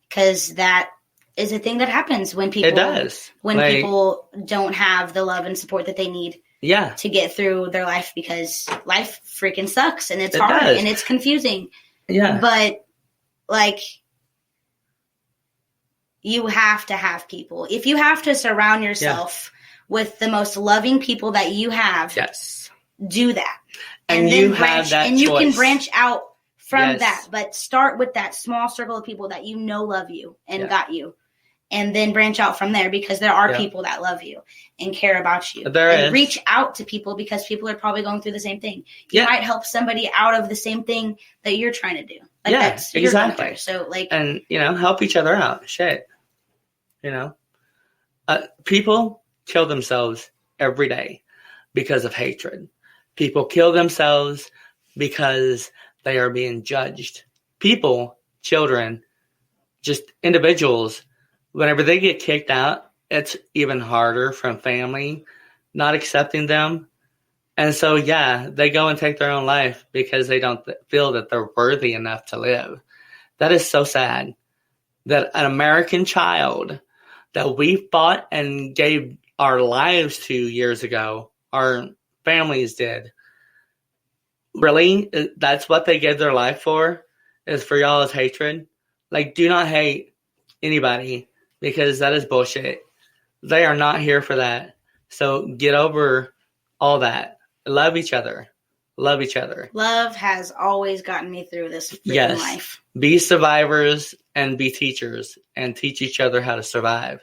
because that is a thing that happens when people. It does when people don't have the love and support that they need. Yeah. To get through their life, because life freaking sucks and it's hard and it's confusing. Yeah. But like, you have to have people. If you have to surround yourself with the most loving people that you have, yes, do that. And then you have that and choice. You can branch out from Yes. that, but start with that small circle of people that you know love you and got you. And then branch out from there, because there are people that love you and care about you. And reach out to people, because people are probably going through the same thing. You might help somebody out of the same thing that you're trying to do. Like that's exactly. So like, and help each other out. Shit. People kill themselves every day because of hatred. People kill themselves because they are being judged. People, children, just individuals. Whenever they get kicked out, it's even harder from family not accepting them. And so, they go and take their own life because they don't feel that they're worthy enough to live. That is so sad that an American child that we fought and gave our lives to years ago, our families did. Really, that's what they gave their life for, is for y'all's hatred. Like, do not hate anybody, because that is bullshit. They are not here for that. So get over all that. Love each other. Love each other. Love has always gotten me through this freaking life. Be survivors and be teachers, and teach each other how to survive.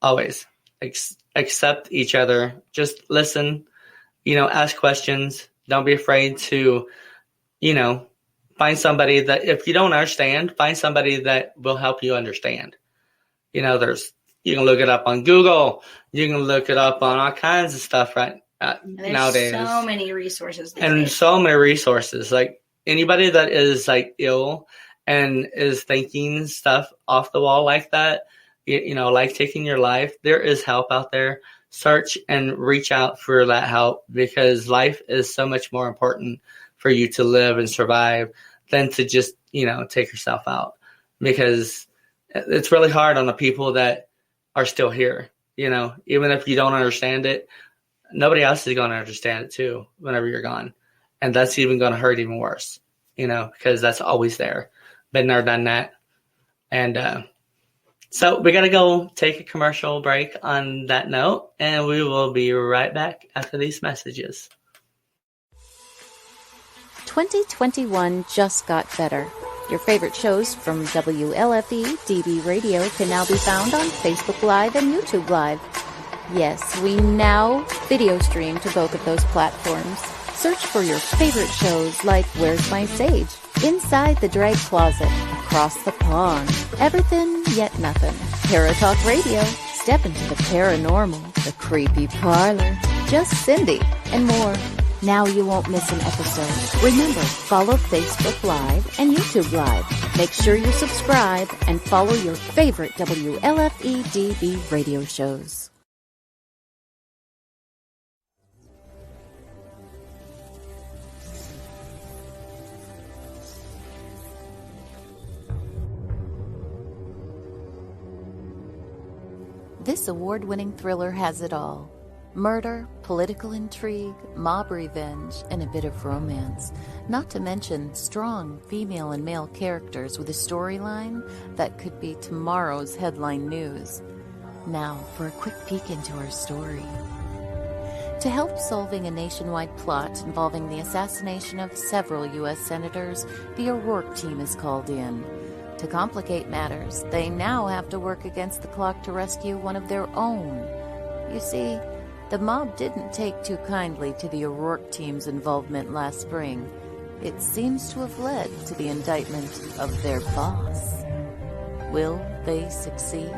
Always. Accept each other. Just listen. Ask questions. Don't be afraid to, find somebody that, if you don't understand, find somebody that will help you understand. You can look it up on Google. You can look it up on all kinds of stuff nowadays. There's so many resources. So many resources. Like, anybody that is like ill and is thinking stuff off the wall like that, like taking your life, there is help out there. Search and reach out for that help, because life is so much more important for you to live and survive than to just, take yourself out. because it's really hard on the people that are still here. Even if you don't understand it, nobody else is going to understand it too whenever you're gone. And that's even going to hurt even worse, because that's always there. Been there, done that. And so we got to go take a commercial break on that note, and we will be right back after these messages. 2021 just got better. Your favorite shows from WLFE DB Radio can now be found on Facebook Live and YouTube Live. Yes, we now video stream to both of those platforms. Search for your favorite shows like Where's My Sage, Inside the Drag Closet, Across the Pond, Everything Yet Nothing, Paratalk Radio, Step into the Paranormal, The Creepy Parlor, Just Cindy, and more. Now you won't miss an episode. Remember, follow Facebook Live and YouTube Live. Make sure you subscribe and follow your favorite WLFE DB radio shows. This award-winning thriller has it all. Murder, political intrigue, mob revenge, and a bit of romance. Not to mention strong female and male characters with a storyline that could be tomorrow's headline news. Now, for a quick peek into our story. To help solving a nationwide plot involving the assassination of several U.S. senators, the O'Rourke team is called in. To complicate matters, they now have to work against the clock to rescue one of their own. You see, the mob didn't take too kindly to the O'Rourke team's involvement last spring. It seems to have led to the indictment of their boss. Will they succeed?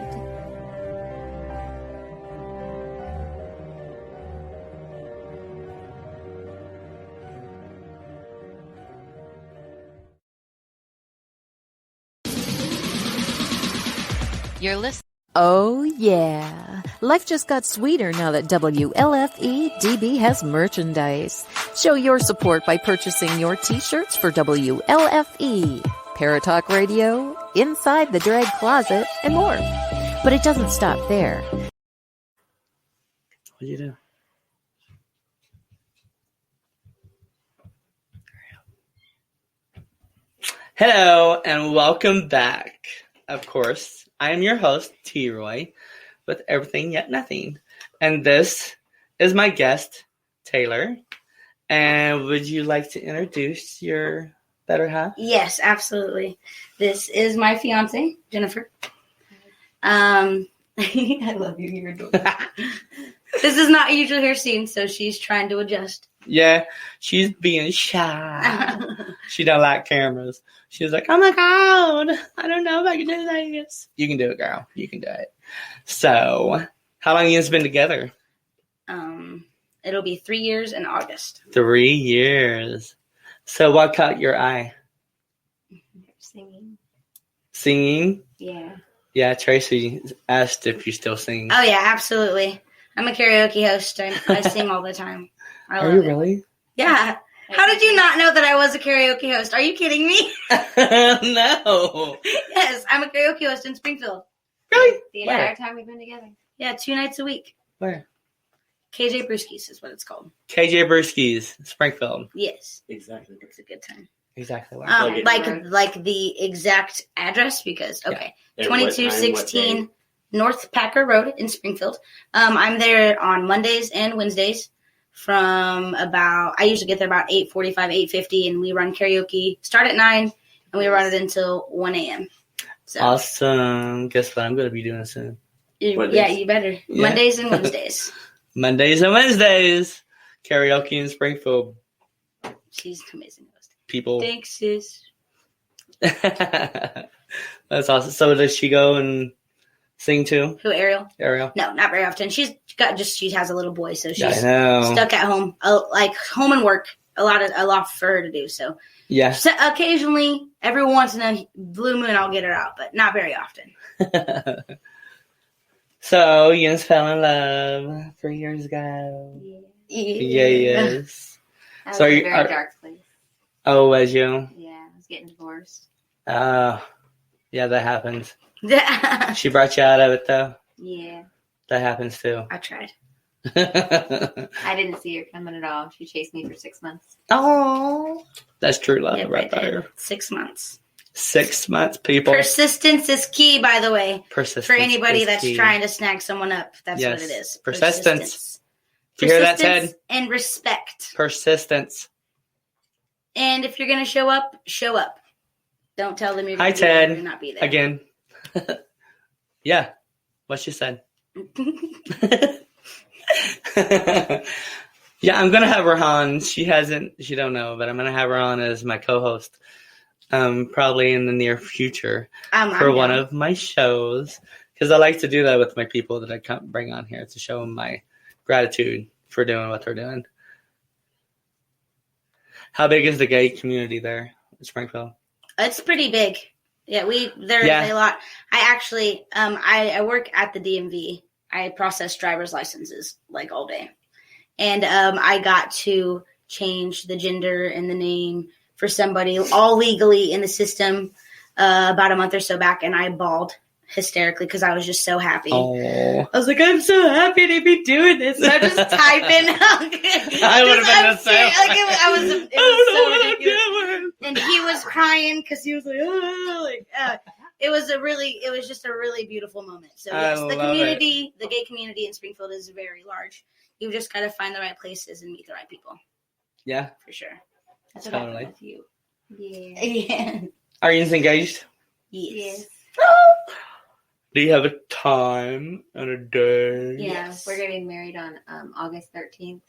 You're listening. Oh, yeah. Life just got sweeter now that WLFE DB has merchandise. Show your support by purchasing your t-shirts for WLFE, Paratalk Radio, Inside the Drag Closet, and more. But it doesn't stop there. What do you do? Hello, and welcome back. Of course, I am your host, T-Roy, with Everything Yet Nothing. And this is my guest, Taylor. And would you like to introduce your better half? Yes, absolutely. This is my fiance, Jennifer. I love you. You're adorable. This is not usually her scene, so she's trying to adjust. Yeah, she's being shy. She don't like cameras. She's like, oh my God, I don't know if I can do this. You can do it, girl. You can do it. So, how long have you guys been together? It'll be 3 years in August. 3 years. So, what caught your eye? Singing. Singing? Yeah. Yeah, Tracy asked if you still sing. Oh, yeah, absolutely. I'm a karaoke host. I sing all the time. I love Are you it. really? Yeah. How did you not know that I was a karaoke host? Are you kidding me? No. Yes, I'm a karaoke host in Springfield. Really? The Where? entire time we've been together. Yeah, 2 nights a week. Where? KJ Brewski's is what it's called. KJ Brewski's, Springfield. Yes. Exactly. It's a good time. Exactly. Where? Like the exact address because, okay. Yeah. And what time, 2216 North Packer Road in Springfield. I'm there on Mondays and Wednesdays I usually get there about 8:45, 8:50, and we run karaoke. Start at 9, and we run it until 1 a.m. So, Awesome. Guess what I'm going to be doing soon? you better. Yeah. Mondays and Wednesdays. Mondays and Wednesdays. Karaoke in Springfield. She's amazing host. People. Thanks, sis. That's awesome. So does she go and sing too? Who, Ariel? Ariel? No, not very often. She has a little boy, so she's I know. stuck at home. Like home and work, a lot for her to do. So, Yeah. so occasionally, every once in a blue moon, I'll get her out, but not very often. So you guys fell in love 3 years ago. Yeah. Yes. That So was you a very are- dark place. Oh, was you? Yeah, I was getting divorced. Oh. Yeah, that happens. I She brought you out of it, though. Yeah. That happens, too. tried. I didn't see her coming at all. She chased me for 6 months. Oh, that's true love Yep, right I there. did. 6 months. 6 months, people. Persistence is key, by the way. Persistence For anybody is that's key. trying to snag someone up, that's Yes. what it is. Persistence. Do you hear that, Ted? And respect. Persistence. And if you're going to show up, show up. Don't tell them you're Hi, going to be there Ted. or not be there. Again. Yeah. What she said. Yeah, I'm gonna have her on. She don't know, but I'm gonna have her on as my co-host. Probably in the near future for one of my shows, because I like to do that with my people that I bring on here to show them my gratitude for doing what they're doing. How big is the gay community there in Springfield? It's pretty big. Yeah, there's a lot. I actually, I work at the DMV. I process driver's licenses like all day. And I got to change the gender and the name for somebody all legally in the system about a month or so back. And I bawled hysterically because I was just so happy. Oh, I was like, I'm so happy to be doing this. So I'm just typing. I would have been the same. It was so ridiculous. And he was crying because he was like, it was just a really beautiful moment. So yes, the gay community in Springfield is very large. You've just got to find the right places and meet the right people. Yeah, for sure. That's what totally. happened with you. Yeah. Yeah. Are you engaged? Yes. Do you have a time and a day? Yeah, Yes. we're getting married on August 13th.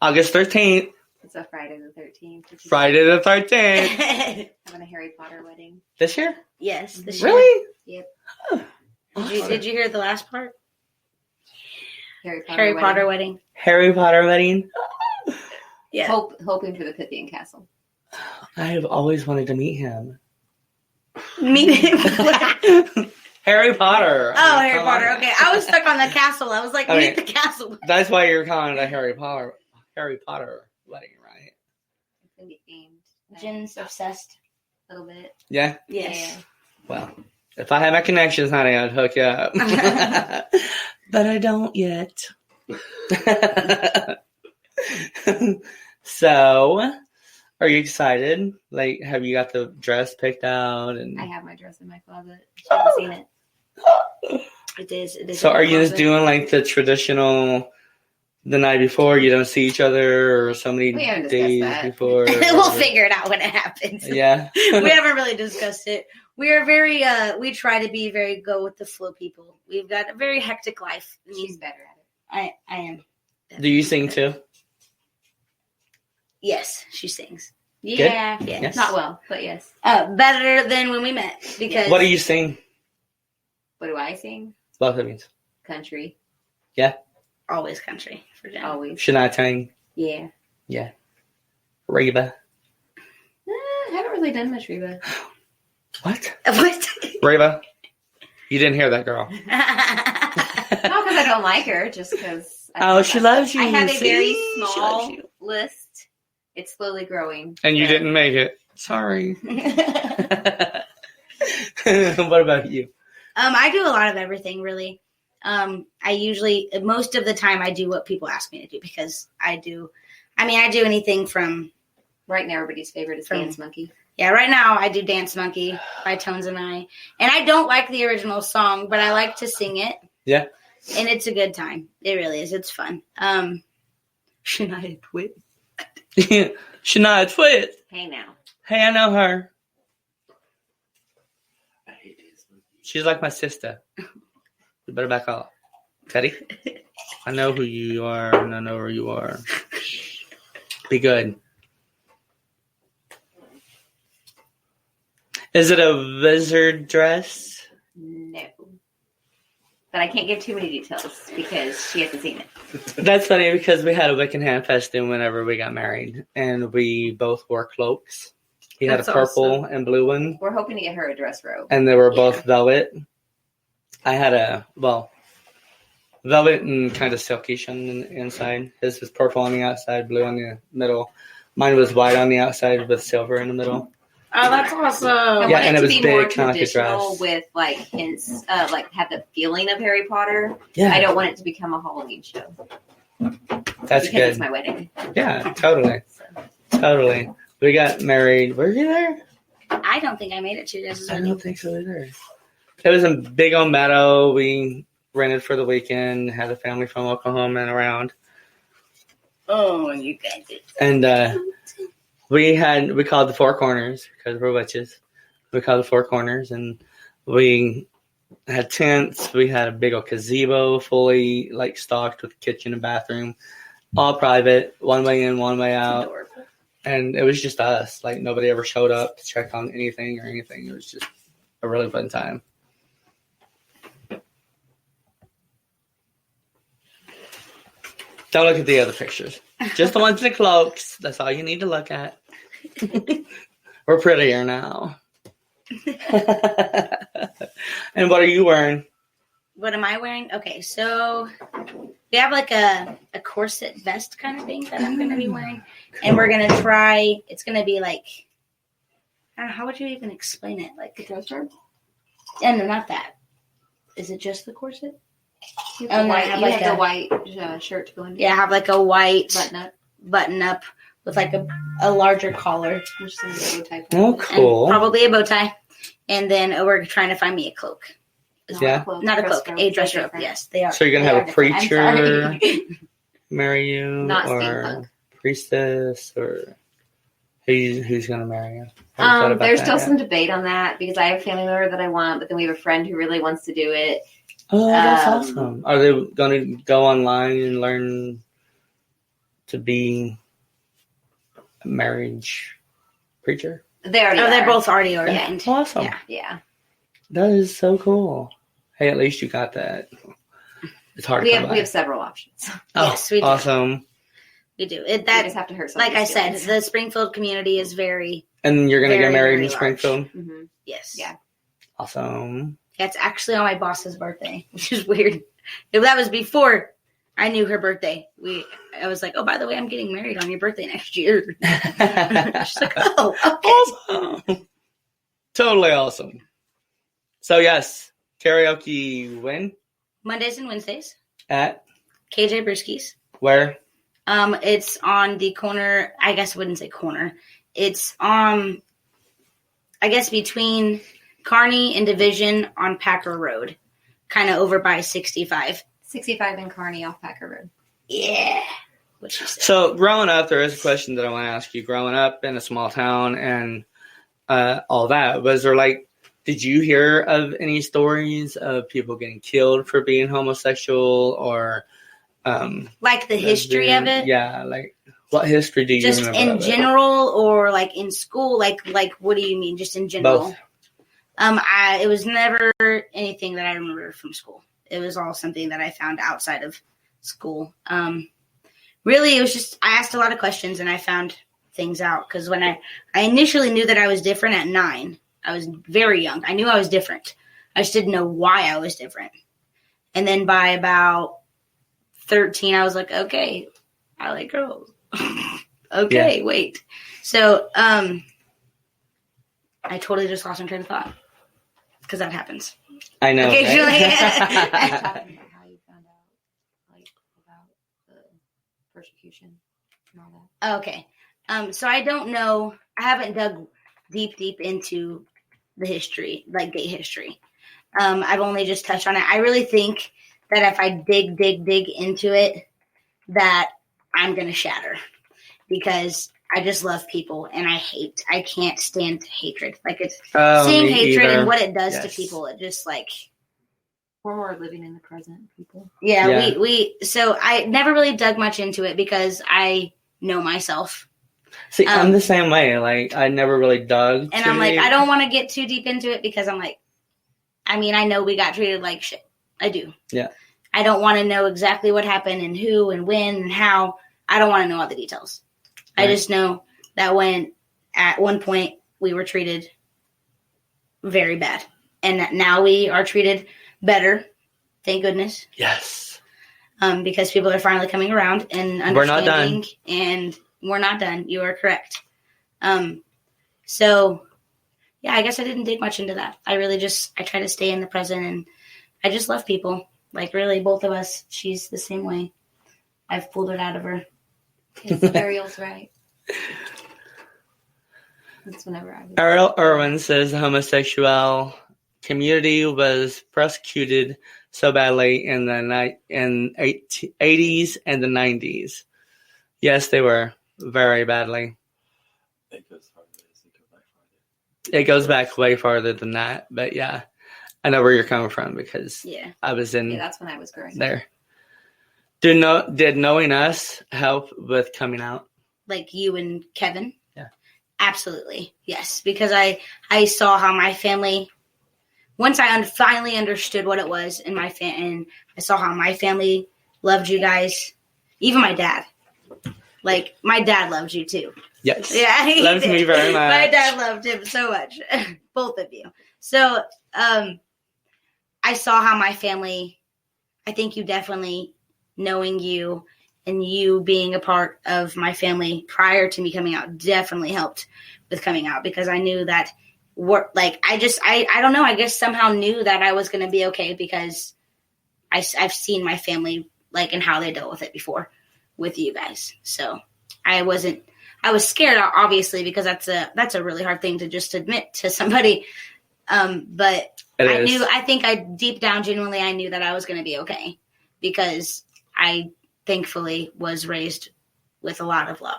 August 13th. It's a Friday the 13th. Friday the 13th. Having a Harry Potter wedding. This year? Yes. Really? Yep. Did you hear the last part? Harry Potter wedding. Harry Potter wedding? Yeah. Hoping for the Pythian Castle. I have always wanted to meet him. Meet him. Harry Potter. Oh, Harry Potter. Okay. I was stuck on the castle. I was like, Okay. meet the castle. That's why you're calling it a Harry Potter wedding, right? It's going to be themed. Jen's obsessed. A little bit. Yeah? Yes. Well, if I had my connections, honey, I'd hook you up. But I don't yet. So, are you excited? Like, have you got the dress picked out? And I have my dress in my closet. She hasn't seen it. It is. So, are you just doing like the traditional? The night before, you don't see each other, or so many We haven't discussed days that. before. We'll figure it out when it happens. Yeah. We haven't really discussed it. We are very, we try to be very go with the flow people. We've got a very hectic life. I mean, She's better at it. I am. Do you sing too? Yes, she sings. Yeah. Yes. Not well, but yes. Better than when we met. Because What do you sing? What do I sing? Both of you. Country. Yeah. always country for Jen. Always. Shania Twain. Yeah. Yeah. Reba. I haven't really done much Reba. What? What? Reba. You didn't hear that girl. Not because I don't like her, just because. She loves you. I have a See? very She loves small you. list. It's slowly growing. And you So- didn't make it. Sorry. What about you? I do a lot of everything, really. I usually, most of the time, I do what people ask me to do because I do anything from, Right now, everybody's favorite is Dance Monkey. yeah, right now I do Dance Monkey by Tones and I. And I don't like the original song, but I like to sing it. Yeah. And it's a good time. It really is. It's fun. Shania Twain. Shania Twain. Hey now. Hey, I know her. I hate Dance Monkey. She's like my sister. You better back off. Teddy? I know who you are, and I know where you are. Be good. Is it a wizard dress? No. But I can't give too many details because she hasn't seen it. That's funny because we had a Wickenham festin whenever we got married, and we both wore cloaks. He had That's a purple awesome. and blue one, We're hoping to get her a dress robe. and they were both velvet. I had velvet and kind of silkish on the inside. His was purple on the outside, blue on the middle. Mine was white on the outside with silver in the middle. Oh, that's awesome. I Yeah, want and it it to was be more big, kinda like a traditional dress. with like hints, like have the feeling of Harry Potter. Yeah, I don't want it to become a Halloween show that's because good. it's my wedding. Yeah, totally. Totally. We got married. Were you there? I don't think I made it to you guys' I wedding. don't think so either. It was a big old meadow. We rented for the weekend, had a family from Oklahoma and around. Oh, you guys did. And we called the Four Corners because we're witches. We called the Four Corners, and we had tents. We had a big old gazebo, fully like stocked with kitchen and bathroom, all private, one way in, one way out. Adorable. And it was just us. Like nobody ever showed up to check on anything or anything. It was just a really fun time. Don't look at the other pictures. Just the ones in the cloaks. That's all you need to look at. We're prettier now. And what are you wearing? What am I wearing? Okay, so we have like a corset vest kind of thing that I'm going to be wearing. And we're going to try, it's going to be like, I don't know, how would you even explain it? Like, The dress shirt? and no, not that. Is it just the corset? You Oh, have, no, I white, have you like have a- the white shirt to go into. Yeah, I have like a white Button up, with like a larger collar. which is a bow tie. Oh, And cool. probably a bow tie. And then we're trying to find me a cloak. Yeah. Not a cloak, a dress robe. Yes, they are. So you're going to they have are a different. I'm preacher sorry. marry you? Not or steampunk. priestess? Or who's going to marry you? Haven't thought about There's that still yet. some debate on that because I have a family member that I want, but then we have a friend who really wants to do it. Oh, that's Um, awesome. Are they going to go online and learn to be a marriage preacher? They already Oh, they're are. both already ordained. That's awesome. Yeah. Yeah. That is so cool. Hey, at least you got that. It's hard to come by. We have several options. Oh, Yes, we do. awesome. We do. We just have to hurt Like I somebody's said, feelings. the Springfield community is very, And you're going to get Very, married very in Springfield? Mhm. yes. Yeah. Awesome. It's actually on my boss's birthday, which is weird. If that was before I knew her birthday, I was like, oh, by the way, I'm getting married on your birthday next year. She's like, oh, okay. Awesome. Totally awesome. So, yes, karaoke when? Mondays and Wednesdays, At? KJ Brewski's. Where? It's on the corner. I guess I wouldn't say corner. It's I guess between Kearney and Division on Packer Road, kind of over by 65. 65 in Kearney off Packer Road. Yeah. What she said. So, growing up, there is a question that I want to ask you. Growing up in a small town and all that, was there did you hear of any stories of people getting killed for being homosexual or Like the history of it? Yeah, what history do you Just remember? in of it? general or like in school? Like what do you mean? Just in general? Both. It was never anything that I remember from school. It was all something that I found outside of school. Really, it was just, I asked a lot of questions and I found things out. Because when I initially knew that I was different at 9, I was very young. I knew I was different. I just didn't know why I was different. And then by about 13, I was like, okay, I like girls. Okay, wait. So, I totally just lost my train of thought. Because that happens. I know. Okay, right? Julie. Talking about how you found out, about the persecution and all that. Okay. So I don't know. I haven't dug deep into the history, like gay history. I've only just touched on it. I really think that if I dig into it, that I'm going to shatter. Because I just love people and I can't stand hatred. Like it's seeing me hatred either. and what it does to Yes. people. It just We're more living in the present, people. yeah. So I never really dug much into it because I know myself. See, I'm the same way. I never really dug. And too I'm like, deep. I don't want to get too deep into it because I'm like, I mean, I know we got treated like shit. I do. Yeah. I don't want to know exactly what happened and who and when and how. I don't want to know all the details. Right. I just know that at one point we were treated very bad. And that now we are treated better. Thank goodness. Yes. Because people are finally coming around and understanding. We're not done. And we're not done. You are correct. So yeah, I guess I didn't dig much into that. I try to stay in the present, and I just love people. Like, really, both of us. She's the same way. I've pulled it out of her. Yes, Ariel's right. That's whenever I was. Ariel Irwin says the homosexual community was persecuted so badly in the 80s and the 90s. Yes, they were very badly. It goes back way farther than that, but yeah, I know where you're coming from because I was in. Yeah, that's when I was growing there. Did knowing us help with coming out? Like you and Kevin? Yeah, absolutely, yes. Because I saw how my family. Once I finally understood what it was in my and I saw how my family loved you guys, even my dad. Like, my dad loved you too. Yes. Yeah, he loves did. me very much. My dad loved him so much. Both of you. So, I saw how my family, I think you definitely, knowing you and you being a part of my family prior to me coming out definitely helped with coming out, because I knew that I don't know, I guess somehow knew that I was going to be okay, because I've seen my family, like, and how they dealt with it before with you guys. So I was scared, obviously, because that's a really hard thing to just admit to somebody. But I think deep down, genuinely, I knew that I was going to be okay, because I thankfully was raised with a lot of love.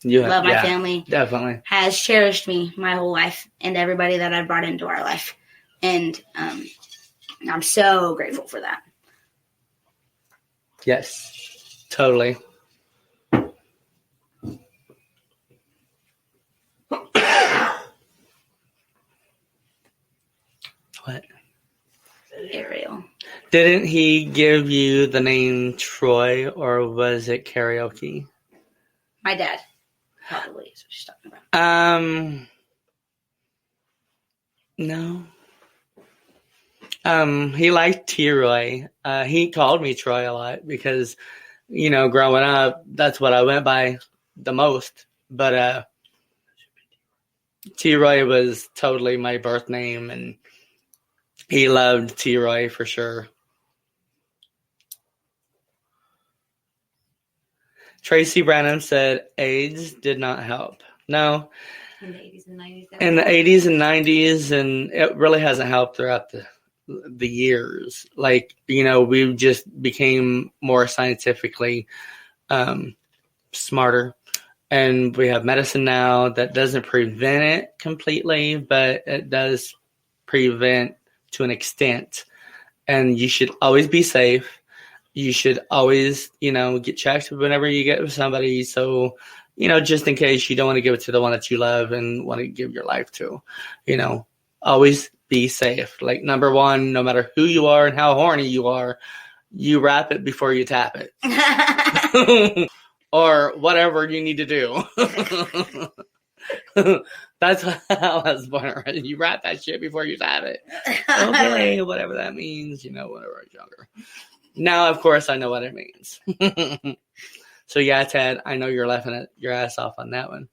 Love my family. Definitely. Has cherished me my whole life, and everybody that I brought into our life. And I'm so grateful for that. Yes, totally. What? Ariel. Didn't he give you the name Troy, or was it karaoke? My dad. Probably is what she's talking about. No. He liked T-Roy. He called me Troy a lot because, growing up, that's what I went by the most. But T-Roy was totally my birth name, and he loved T-Roy for sure. Tracy Branham said AIDS did not help. No. In the 80s and 90s. In the 80s and 90s, and it really hasn't helped throughout the years. Like, we just became more scientifically smarter. And we have medicine now that doesn't prevent it completely, but it does prevent to an extent. And you should always be safe. You should always, get checked whenever you get with somebody. So, just in case you don't want to give it to the one that you love and want to give your life to, always be safe. Like, number one, no matter who you are and how horny you are, you wrap it before you tap it. Or whatever you need to do. That's how I was born. Right? You wrap that shit before you tap it. Okay, whatever that means, whenever I was younger. Now, of course, I know what it means. So, yeah, Ted, I know you're laughing at your ass off on that one.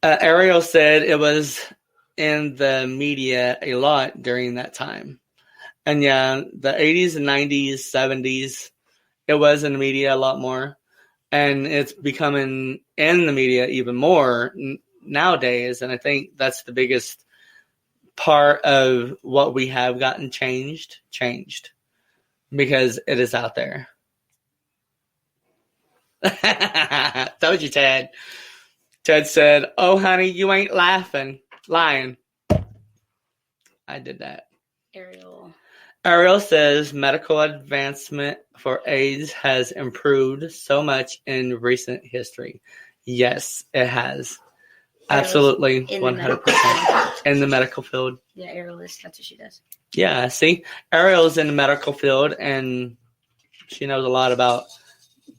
Ariel said it was in the media a lot during that time. And, yeah, the 80s and 90s, 70s, it was in the media a lot more. And it's becoming in the media even more nowadays. And I think that's the biggest part of what we have gotten changed, because it is out there. Told you, Ted. Ted said, "Oh, honey, you ain't lying." I did that. Ariel says medical advancement for AIDS has improved so much in recent history. Yes, it has. Absolutely, 100% in the medical field. Yeah, Ariel is. That's what she does. Yeah, see, Ariel's in the medical field, and she knows a lot about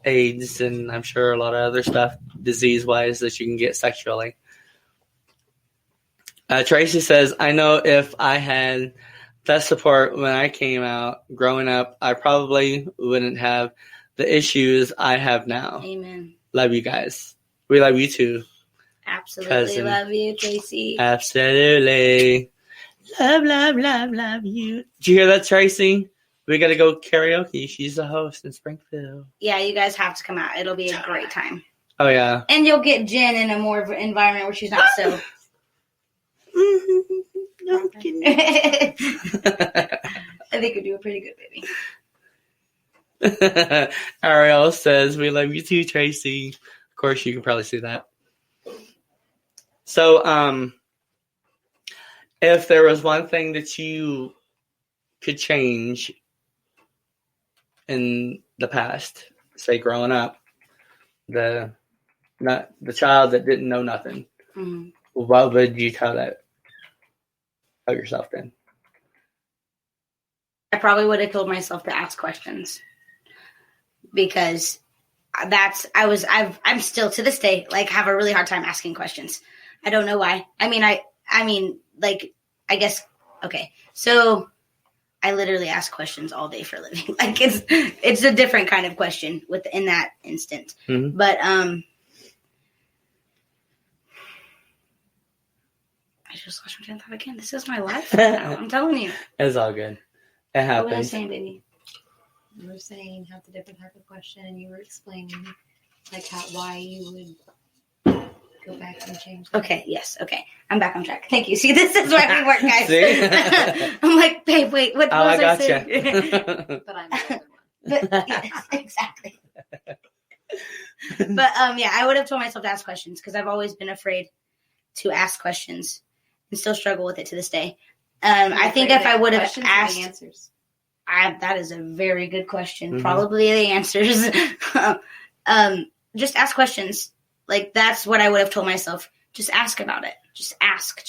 AIDS, and I'm sure a lot of other stuff, disease-wise, that you can get sexually. Tracy says, "I know if I had that support when I came out growing up, I probably wouldn't have the issues I have now." Amen. Love you guys. We love you too. Absolutely Cousin. love you, Tracy. Absolutely. Love you. Did you hear that, Tracy? We got to go karaoke. She's the host in Springfield. Yeah, you guys have to come out. It'll be a great time. Oh, yeah. And you'll get Jen in a more environment where she's not so. I think you'll do a pretty good baby. Ariel says, we love you too, Tracy. Of course, you can probably see that. So, if there was one thing that you could change in the past, say growing up, the child that didn't know nothing, Mm-hmm. what would you tell that of yourself then? I probably would have told myself to ask questions, because I'm still to this day like have a really hard time asking questions. I don't know why. I mean, like, I guess, okay. So I literally ask questions all day for a living. Like, it's a different kind of question within that instant. Mm-hmm. But I just lost my train of thought again. This is my life now. I'm telling you. It's all good. It What was I happens. saying, baby? You were saying have the different type of question, and you were explaining like why you would go back and change that. Okay, yes, okay. I'm back on track. Thank you. See, this is why we work, guys. See? I'm like, babe, wait, what Oh, was I I saying? gotcha. But I'm the other one. But, yes, exactly. But yeah, I would have told myself to ask questions, because I've always been afraid to ask questions and still struggle with it to this day. I think if I would have asked, the answers. that is a very good question. Mm-hmm. Probably the answers. Just ask questions. Like, that's what I would have told myself. Just ask about it. Just ask.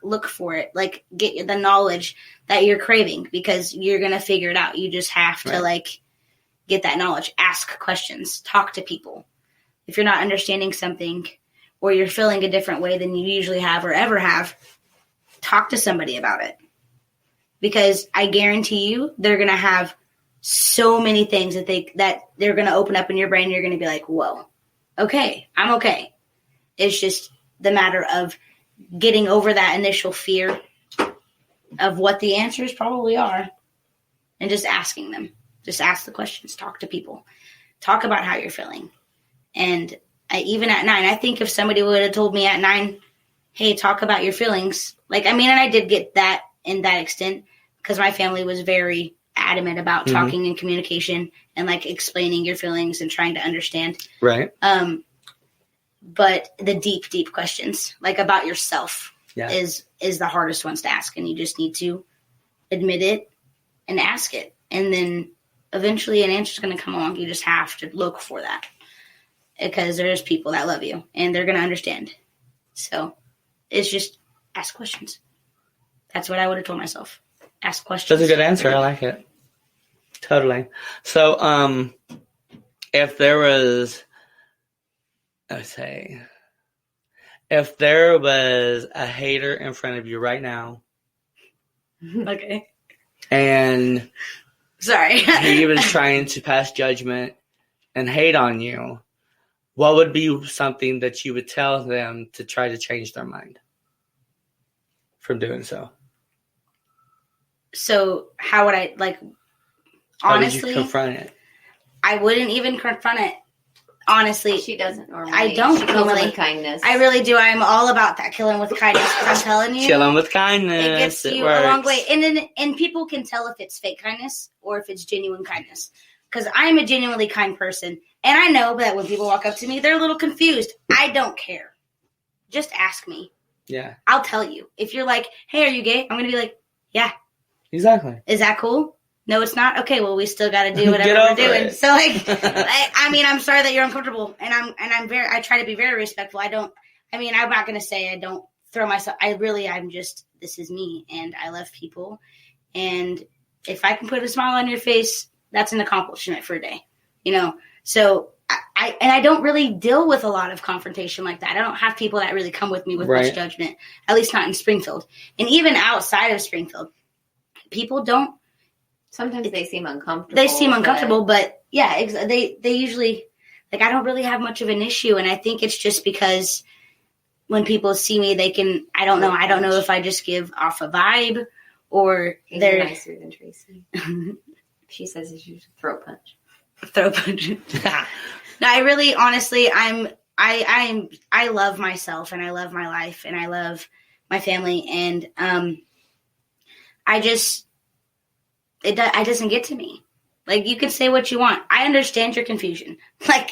Look for it. Like, get the knowledge that you're craving, because you're going to figure it out. You just have to, like, get that knowledge. Ask questions. Talk to people. If you're not understanding something, or you're feeling a different way than you usually have or ever have, talk to somebody about it. Because I guarantee you, they're going to have so many things that they're going to open up in your brain. You're going to be like, whoa, okay, I'm okay. It's just the matter of getting over that initial fear of what the answers probably are, and just asking them. Just ask the questions. Talk to people. Talk about how you're feeling. And even at 9, I think if somebody would have told me at 9, hey, talk about your feelings. Like, I mean, and I did get that in that extent, because my family was very adamant about talking and communication and, like, explaining your feelings and trying to understand. Right. But the deep questions, like about yourself, is the hardest ones to ask. And you just need to admit it and ask it. And then eventually an answer's going to come along. You just have to look for that, because there's people that love you and they're going to understand. So it's just ask questions. That's what I would have told myself. Ask questions. That's a good answer. I like it. Totally. So, if there was, if there was a hater in front of you right now, Okay. and Sorry. he was trying to pass judgment and hate on you, what would be something that you would tell them to try to change their mind from doing so? So how would I, like, How honestly, did you confront it? I wouldn't even confront it. Honestly, She doesn't normally. I don't She kills normally. them with kindness. I really do. I'm all about that, killing with kindness. 'Cause I'm telling you, Killing with kindness. it gets you a long way. And people can tell if it's fake kindness or if it's genuine kindness. Because I'm a genuinely kind person. And I know that when people walk up to me, they're a little confused. I don't care. Just ask me. Yeah. I'll tell you. If you're like, hey, are you gay? I'm going to be like, yeah. Exactly. Is that cool? No, it's not. Okay, well, we still got to do whatever Get we're over doing. it. So, like, I mean, I'm sorry that you're uncomfortable, and I try to be very respectful. I'm not going to say I don't throw myself. This is me, and I love people, and if I can put a smile on your face, that's an accomplishment for a day, you know. So, I don't really deal with a lot of confrontation like that. I don't have people that really come with me with much judgment, at least not in Springfield, and even outside of Springfield, people don't. Sometimes they seem uncomfortable. But yeah, they usually, like, I don't really have much of an issue, and I think it's just because when people see me, they can, I don't know if I just give off a vibe or they're nicer than Tracy. She says it's just throat punch. Throat punch. No, I really, honestly, I love myself and I love my life and I love my family. And it doesn't get to me. Like, you can say what you want. I understand your confusion. Like,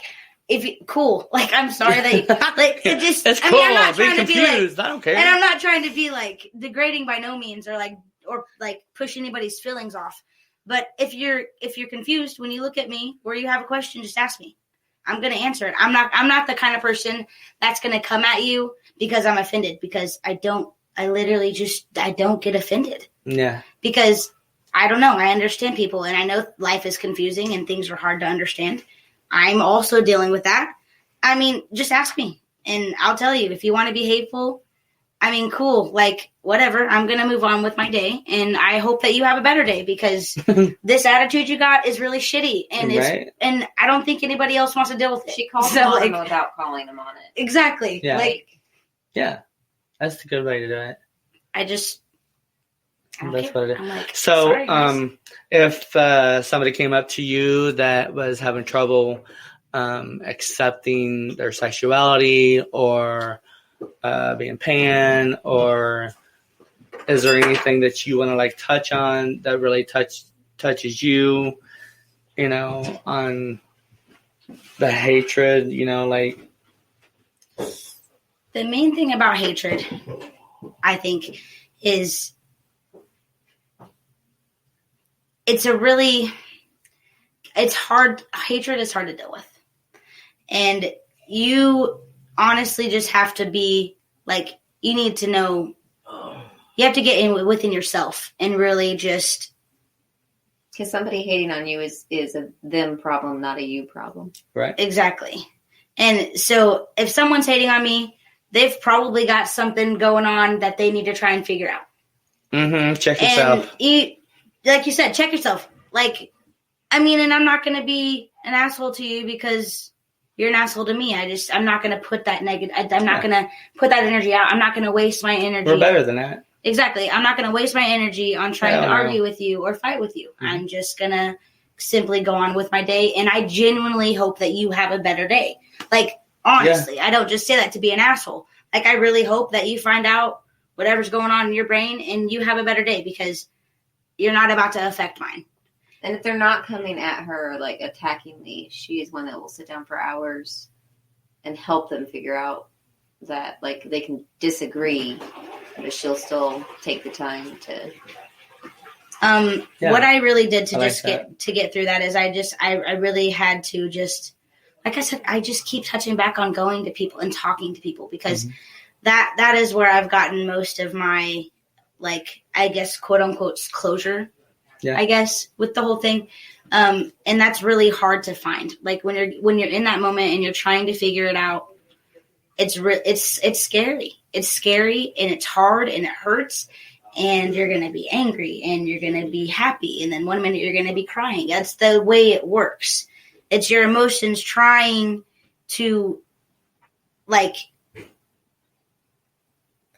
cool. Like, I'm sorry that you, like, it just, it's I cool. mean, I'm not trying be confused. to be like, I don't care. and I'm not trying to be like degrading by no means or push anybody's feelings off. But if you're confused when you look at me or you have a question, just ask me. I'm going to answer it. I'm not the kind of person that's going to come at you because I'm offended, because I don't get offended. Yeah. Because I don't know. I understand people and I know life is confusing and things are hard to understand. I'm also dealing with that. I mean, just ask me and I'll tell you. If you want to be hateful, I mean, cool. Like, whatever. I'm going to move on with my day. And I hope that you have a better day, because this attitude you got is really shitty. And right. and I don't think anybody else wants to deal with it. She called him on him without calling him on it. Exactly. Yeah. Like, yeah. That's the good way to do it. I don't That's care. what it is. I'm like, So, sorry, guys. if somebody came up to you that was having trouble accepting their sexuality or being pan, or is there anything that you want to like touch on that really touches you, you know, on the hatred, you know, like The main thing about hatred, I think, is it's hard. Hatred is hard to deal with. And you honestly just have to be like, you need to know, you have to get in within yourself and really just. Because somebody hating on you is a them problem, not a you problem. right. Exactly. And so if someone's hating on me, they've probably got something going on that they need to try and figure out. Mm-hmm. Check yourself. And like you said, check yourself. Like, I mean, and I'm not going to be an asshole to you because you're an asshole to me. I'm not going to put that negative. I'm not going to put that energy out. I'm not going to waste my energy. We're better than that. Exactly. I'm not going to waste my energy on trying to argue with you or fight with you. Mm-hmm. I'm just going to simply go on with my day. And I genuinely hope that you have a better day. Like, honestly, I don't just say that to be an asshole. Like, I really hope that you find out whatever's going on in your brain and you have a better day, because you're not about to affect mine. And if they're not coming at her, like, attackingly, she is one that will sit down for hours and help them figure out that, like, they can disagree, but she'll still take the time to. What I really did to get through that is I really had to just, like I said, I just keep touching back on going to people and talking to people, because that is where I've gotten most of my, like, I guess, quote unquote, closure. Yeah. I guess, with the whole thing. And that's really hard to find. Like, when you're in that moment and you're trying to figure it out, it's scary. It's scary and it's hard and it hurts, and you're going to be angry and you're going to be happy. And then one minute you're going to be crying. That's the way it works. It's your emotions trying to, like,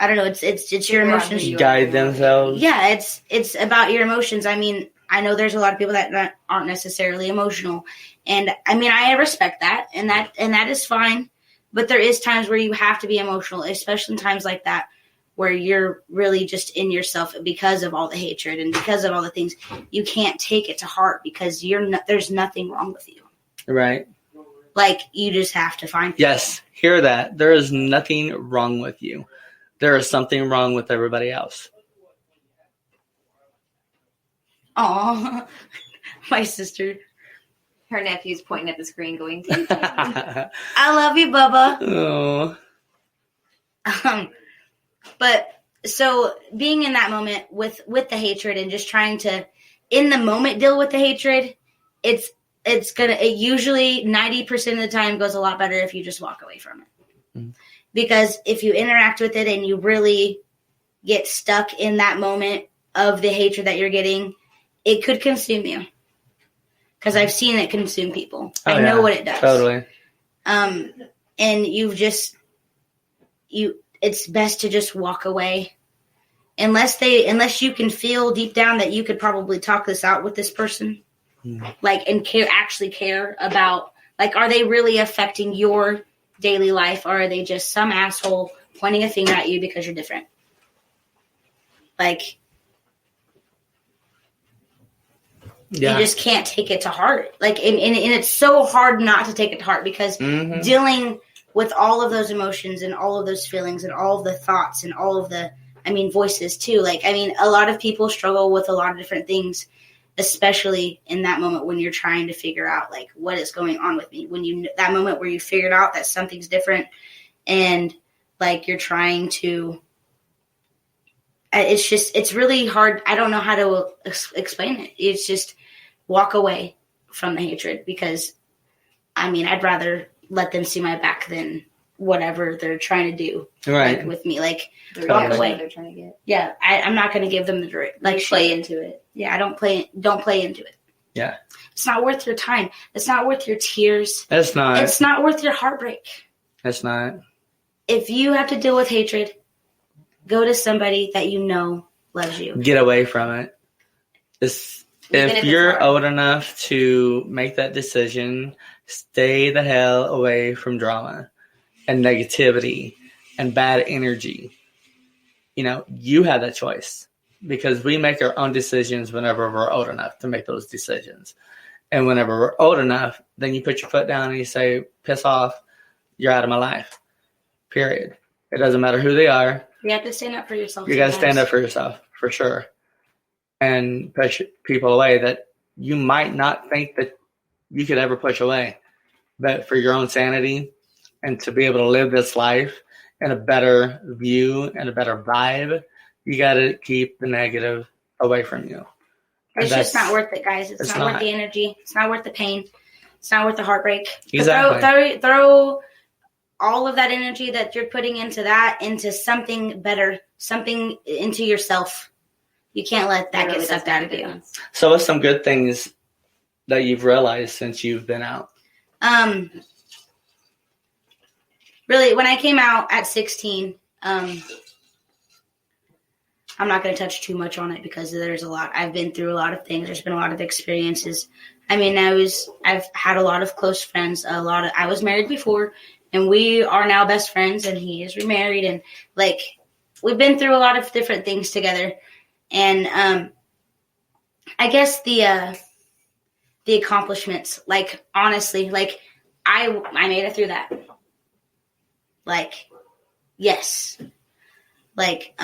I don't know. It's your emotions guide themselves. Yeah, it's about your emotions. I mean, I know there's a lot of people that aren't necessarily emotional, and I mean, I respect that, and that is fine. But there is times where you have to be emotional, especially in times like that, where you're really just in yourself because of all the hatred and because of all the things. You can't take it to heart because there's nothing wrong with you. Right. Like, you just have to find people. Yes, hear that. There is nothing wrong with you. There is something wrong with everybody else. Aw, my sister. Her nephew's pointing at the screen going, I love you, Bubba. Oh. But so being in that moment with the hatred and just trying to, in the moment, deal with the hatred, it usually 90% of the time goes a lot better if you just walk away from it. Mm. Because if you interact with it and you really get stuck in that moment of the hatred that you're getting, it could consume you. Because I've seen it consume people. I know what it does. Totally. And it's best to just walk away. Unless you can feel deep down that you could probably talk this out with this person, like, and actually care about, like, are they really affecting your daily life, or are they just some asshole pointing a finger at you because you're different? Like, you just can't take it to heart. Like, and it's so hard not to take it to heart, because dealing with all of those emotions and all of those feelings and all of the thoughts and all of the, voices too. Like, a lot of people struggle with a lot of different things, especially in that moment when you're trying to figure out, like, what is going on with me. When that moment where you figured out that something's different, and like you're trying to, it's really hard. I don't know how to explain it. It's just walk away from the hatred, because I'd rather let them see my back than whatever they're trying to do with me. Like, walk away. They're trying to get. Yeah, I'm not going to give them the direct, like, play into it. Yeah, don't play into it. Yeah, it's not worth your time. It's not worth your tears. It's not. It's not worth your heartbreak. It's not. If you have to deal with hatred, go to somebody that you know loves you. Get away from it. If you're old enough to make that decision, stay the hell away from drama and negativity and bad energy. You have that choice, because we make our own decisions whenever we're old enough to make those decisions. And whenever we're old enough, then you put your foot down and you say, piss off, you're out of my life. Period. It doesn't matter who they are. You have to stand up for yourself. You got to stand up for yourself, for sure. And push people away that you might not think that you could ever push away. But for your own sanity and to be able to live this life in a better view and a better vibe, you got to keep the negative away from you. And it's just not worth it, guys. It's not worth the energy. It's not worth the pain. It's not worth the heartbreak. Exactly. Throw all of that energy that you're putting into something better, something into yourself. You can't let that get sucked out of you. So what's some good things that you've realized since you've been out? Really, when I came out at 16, I'm not going to touch too much on it, because there's a lot. I've been through a lot of things. There's been a lot of experiences. I've had a lot of close friends. I was married before, and we are now best friends, and he is remarried, and like, we've been through a lot of different things together. And I guess the accomplishments, like, honestly, like, I made it through that. Like, yes. Like,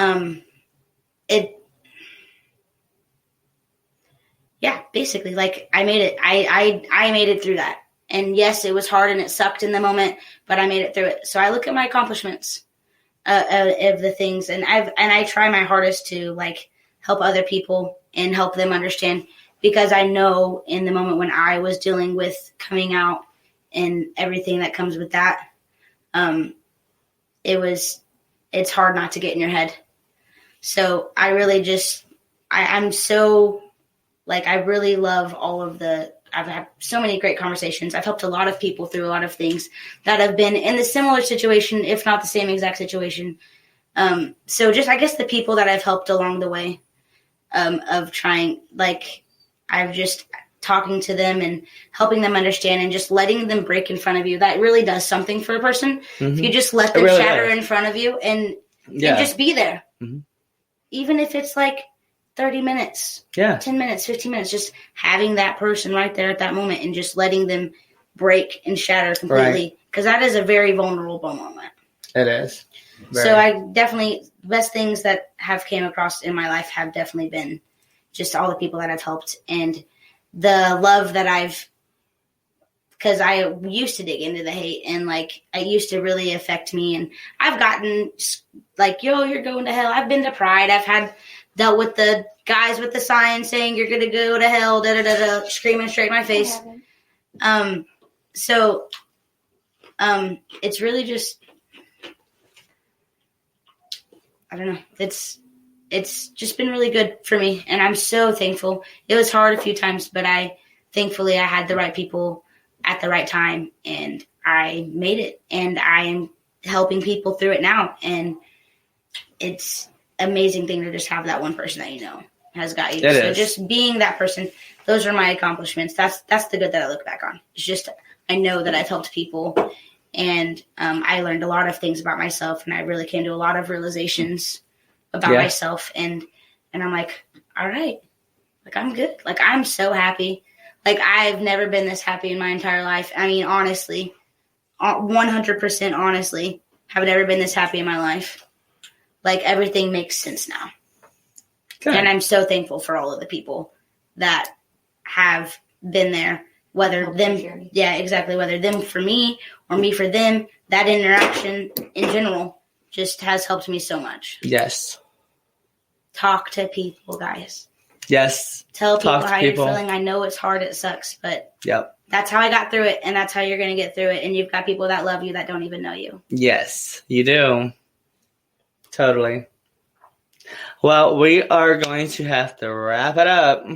basically, like, I made it. I made it through that. And yes, it was hard and it sucked in the moment, but I made it through it. So I look at my accomplishments of the things, and I try my hardest to, like, help other people and help them understand, because I know in the moment when I was dealing with coming out and everything that comes with that, it's hard not to get in your head. So I really I'm so, like, I really love I've had so many great conversations. I've helped a lot of people through a lot of things that have been in the similar situation, if not the same exact situation. So just, I guess, the people that I've helped along the way, of trying, like, I've just talking to them and helping them understand and just letting them break in front of you. That really does something for a person. If you just let them really shatter in front of you and just be there. Even if it's like 30 minutes, 10 minutes, 15 minutes, just having that person right there at that moment and just letting them break and shatter completely. Because that is a very vulnerable moment. It is. Very. So I definitely, the best things that have came across in my life have definitely been just all the people that I've helped, and the love that because I used to dig into the hate, and, like, it used to really affect me, and I've gotten, like, yo, you're going to hell. I've been to Pride. I've dealt with the guys with the sign saying you're going to go to hell, screaming straight in my face. So it's really just, I don't know. It's just been really good for me, and I'm so thankful. It was hard a few times, but thankfully I had the right people at the right time, and I made it, and I am helping people through it now. And it's an amazing thing to just have that one person that you know has got you. So just being that person, those are my accomplishments. That's the good that I look back on. It's just I know that I've helped people, and I learned a lot of things about myself, and I really came to a lot of realizations about myself. And I'm like, all right, like I'm good. Like I'm so happy. Like I've never been this happy in my entire life. I mean, honestly, 100% honestly, have never been this happy in my life. Like everything makes sense now. Good. And I'm so thankful for all of the people that have been there, whether them for me or me for them. That interaction in general just has helped me so much. Yes. Talk to people, guys. Yes. Tell people how you're feeling. I know it's hard. It sucks, but that's how I got through it, and that's how you're going to get through it. And you've got people that love you that don't even know you. Yes, you do. Totally. Well, we are going to have to wrap it up.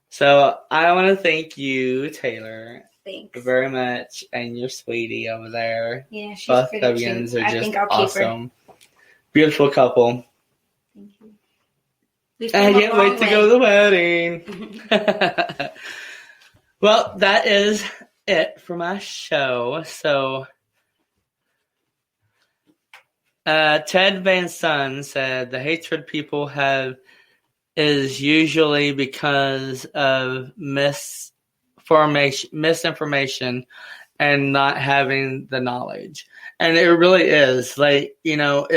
So I want to thank you, Taylor. Thanks. Very much. And your sweetie over there. Yeah, she's both pretty Fabians cute. are I just think I'll awesome. keep her. Beautiful couple. Thank you. I can't wait to go to the wedding. Well, that is it for my show. So Ted Van Son said the hatred people have is usually because of misinformation and not having the knowledge. And it really is. Like, you know,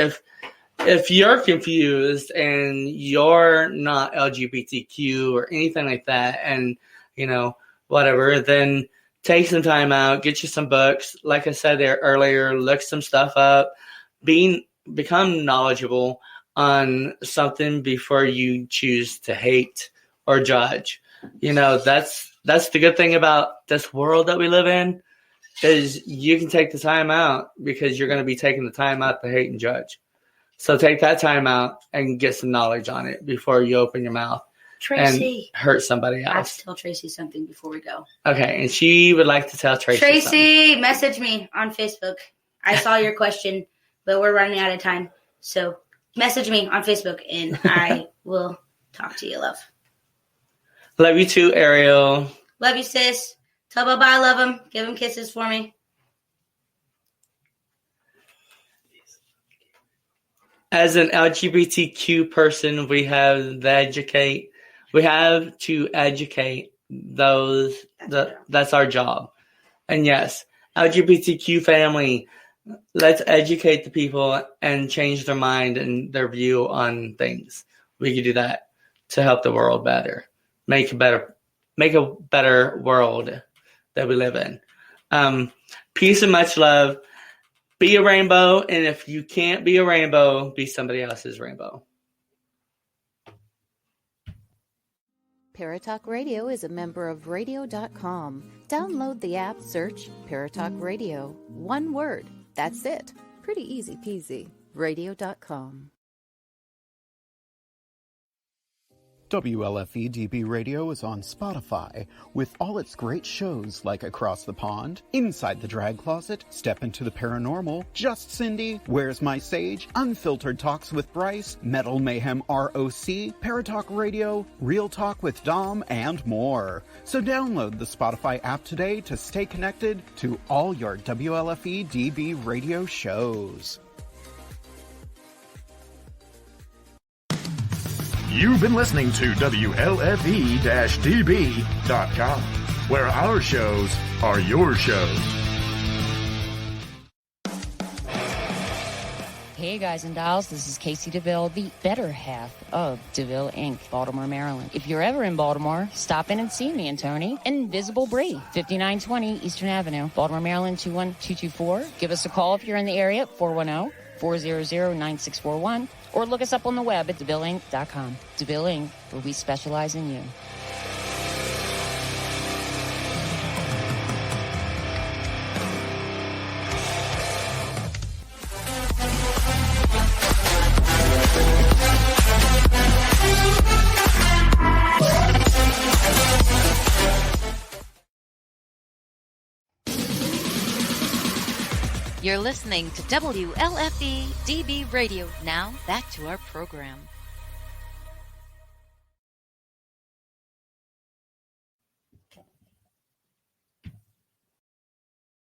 if you're confused and you're not LGBTQ or anything like that, and, you know, whatever, then take some time out, get you some books. Like I said there earlier, look some stuff up, become knowledgeable on something before you choose to hate or judge. You know, that's the good thing about this world that we live in, is you can take the time out because you're going to be taking the time out to hate and judge. So take that time out and get some knowledge on it before you open your mouth Tracy, and hurt somebody else. I have to tell Tracy something before we go. Okay, and she would like to tell Tracy something. Message me on Facebook. I saw your question, but we're running out of time. So message me on Facebook, and I will talk to you, love. Love you too, Ariel. Love you, sis. Tell Bubba I love him. Give him kisses for me. As an LGBTQ person, we have to educate those. That's our job. And yes, LGBTQ family, let's educate the people and change their mind and their view on things. We can do that to help the world better, make a better world that we live in. Peace and much love. Be a rainbow, and if you can't be a rainbow, be somebody else's rainbow. Paratalk Radio is a member of Radio.com. Download the app, search Paratalk Radio. One word. That's it. Pretty easy peasy. Radio.com. WLFE DB Radio is on Spotify with all its great shows like Across the Pond, Inside the Drag Closet, Step into the Paranormal, Just Cindy, Where's My Sage, Unfiltered Talks with Bryce, Metal Mayhem ROC, Paratalk Radio, Real Talk with Dom, and more. So download the Spotify app today to stay connected to all your WLFE DB Radio shows. You've been listening to WLFE-DB.com, where our shows are your shows. Hey guys and dolls, this is Casey DeVille, the better half of DeVille Inc., Baltimore, Maryland. If you're ever in Baltimore, stop in and see me and Tony. Invisible Brie, 5920 Eastern Avenue, Baltimore, Maryland, 21224. Give us a call if you're in the area, 410-400-9641. Or look us up on the web at DeVilleInc.com. DeVille Inc., where we specialize in you. You're listening to WLFE DB Radio. Now, back to our program.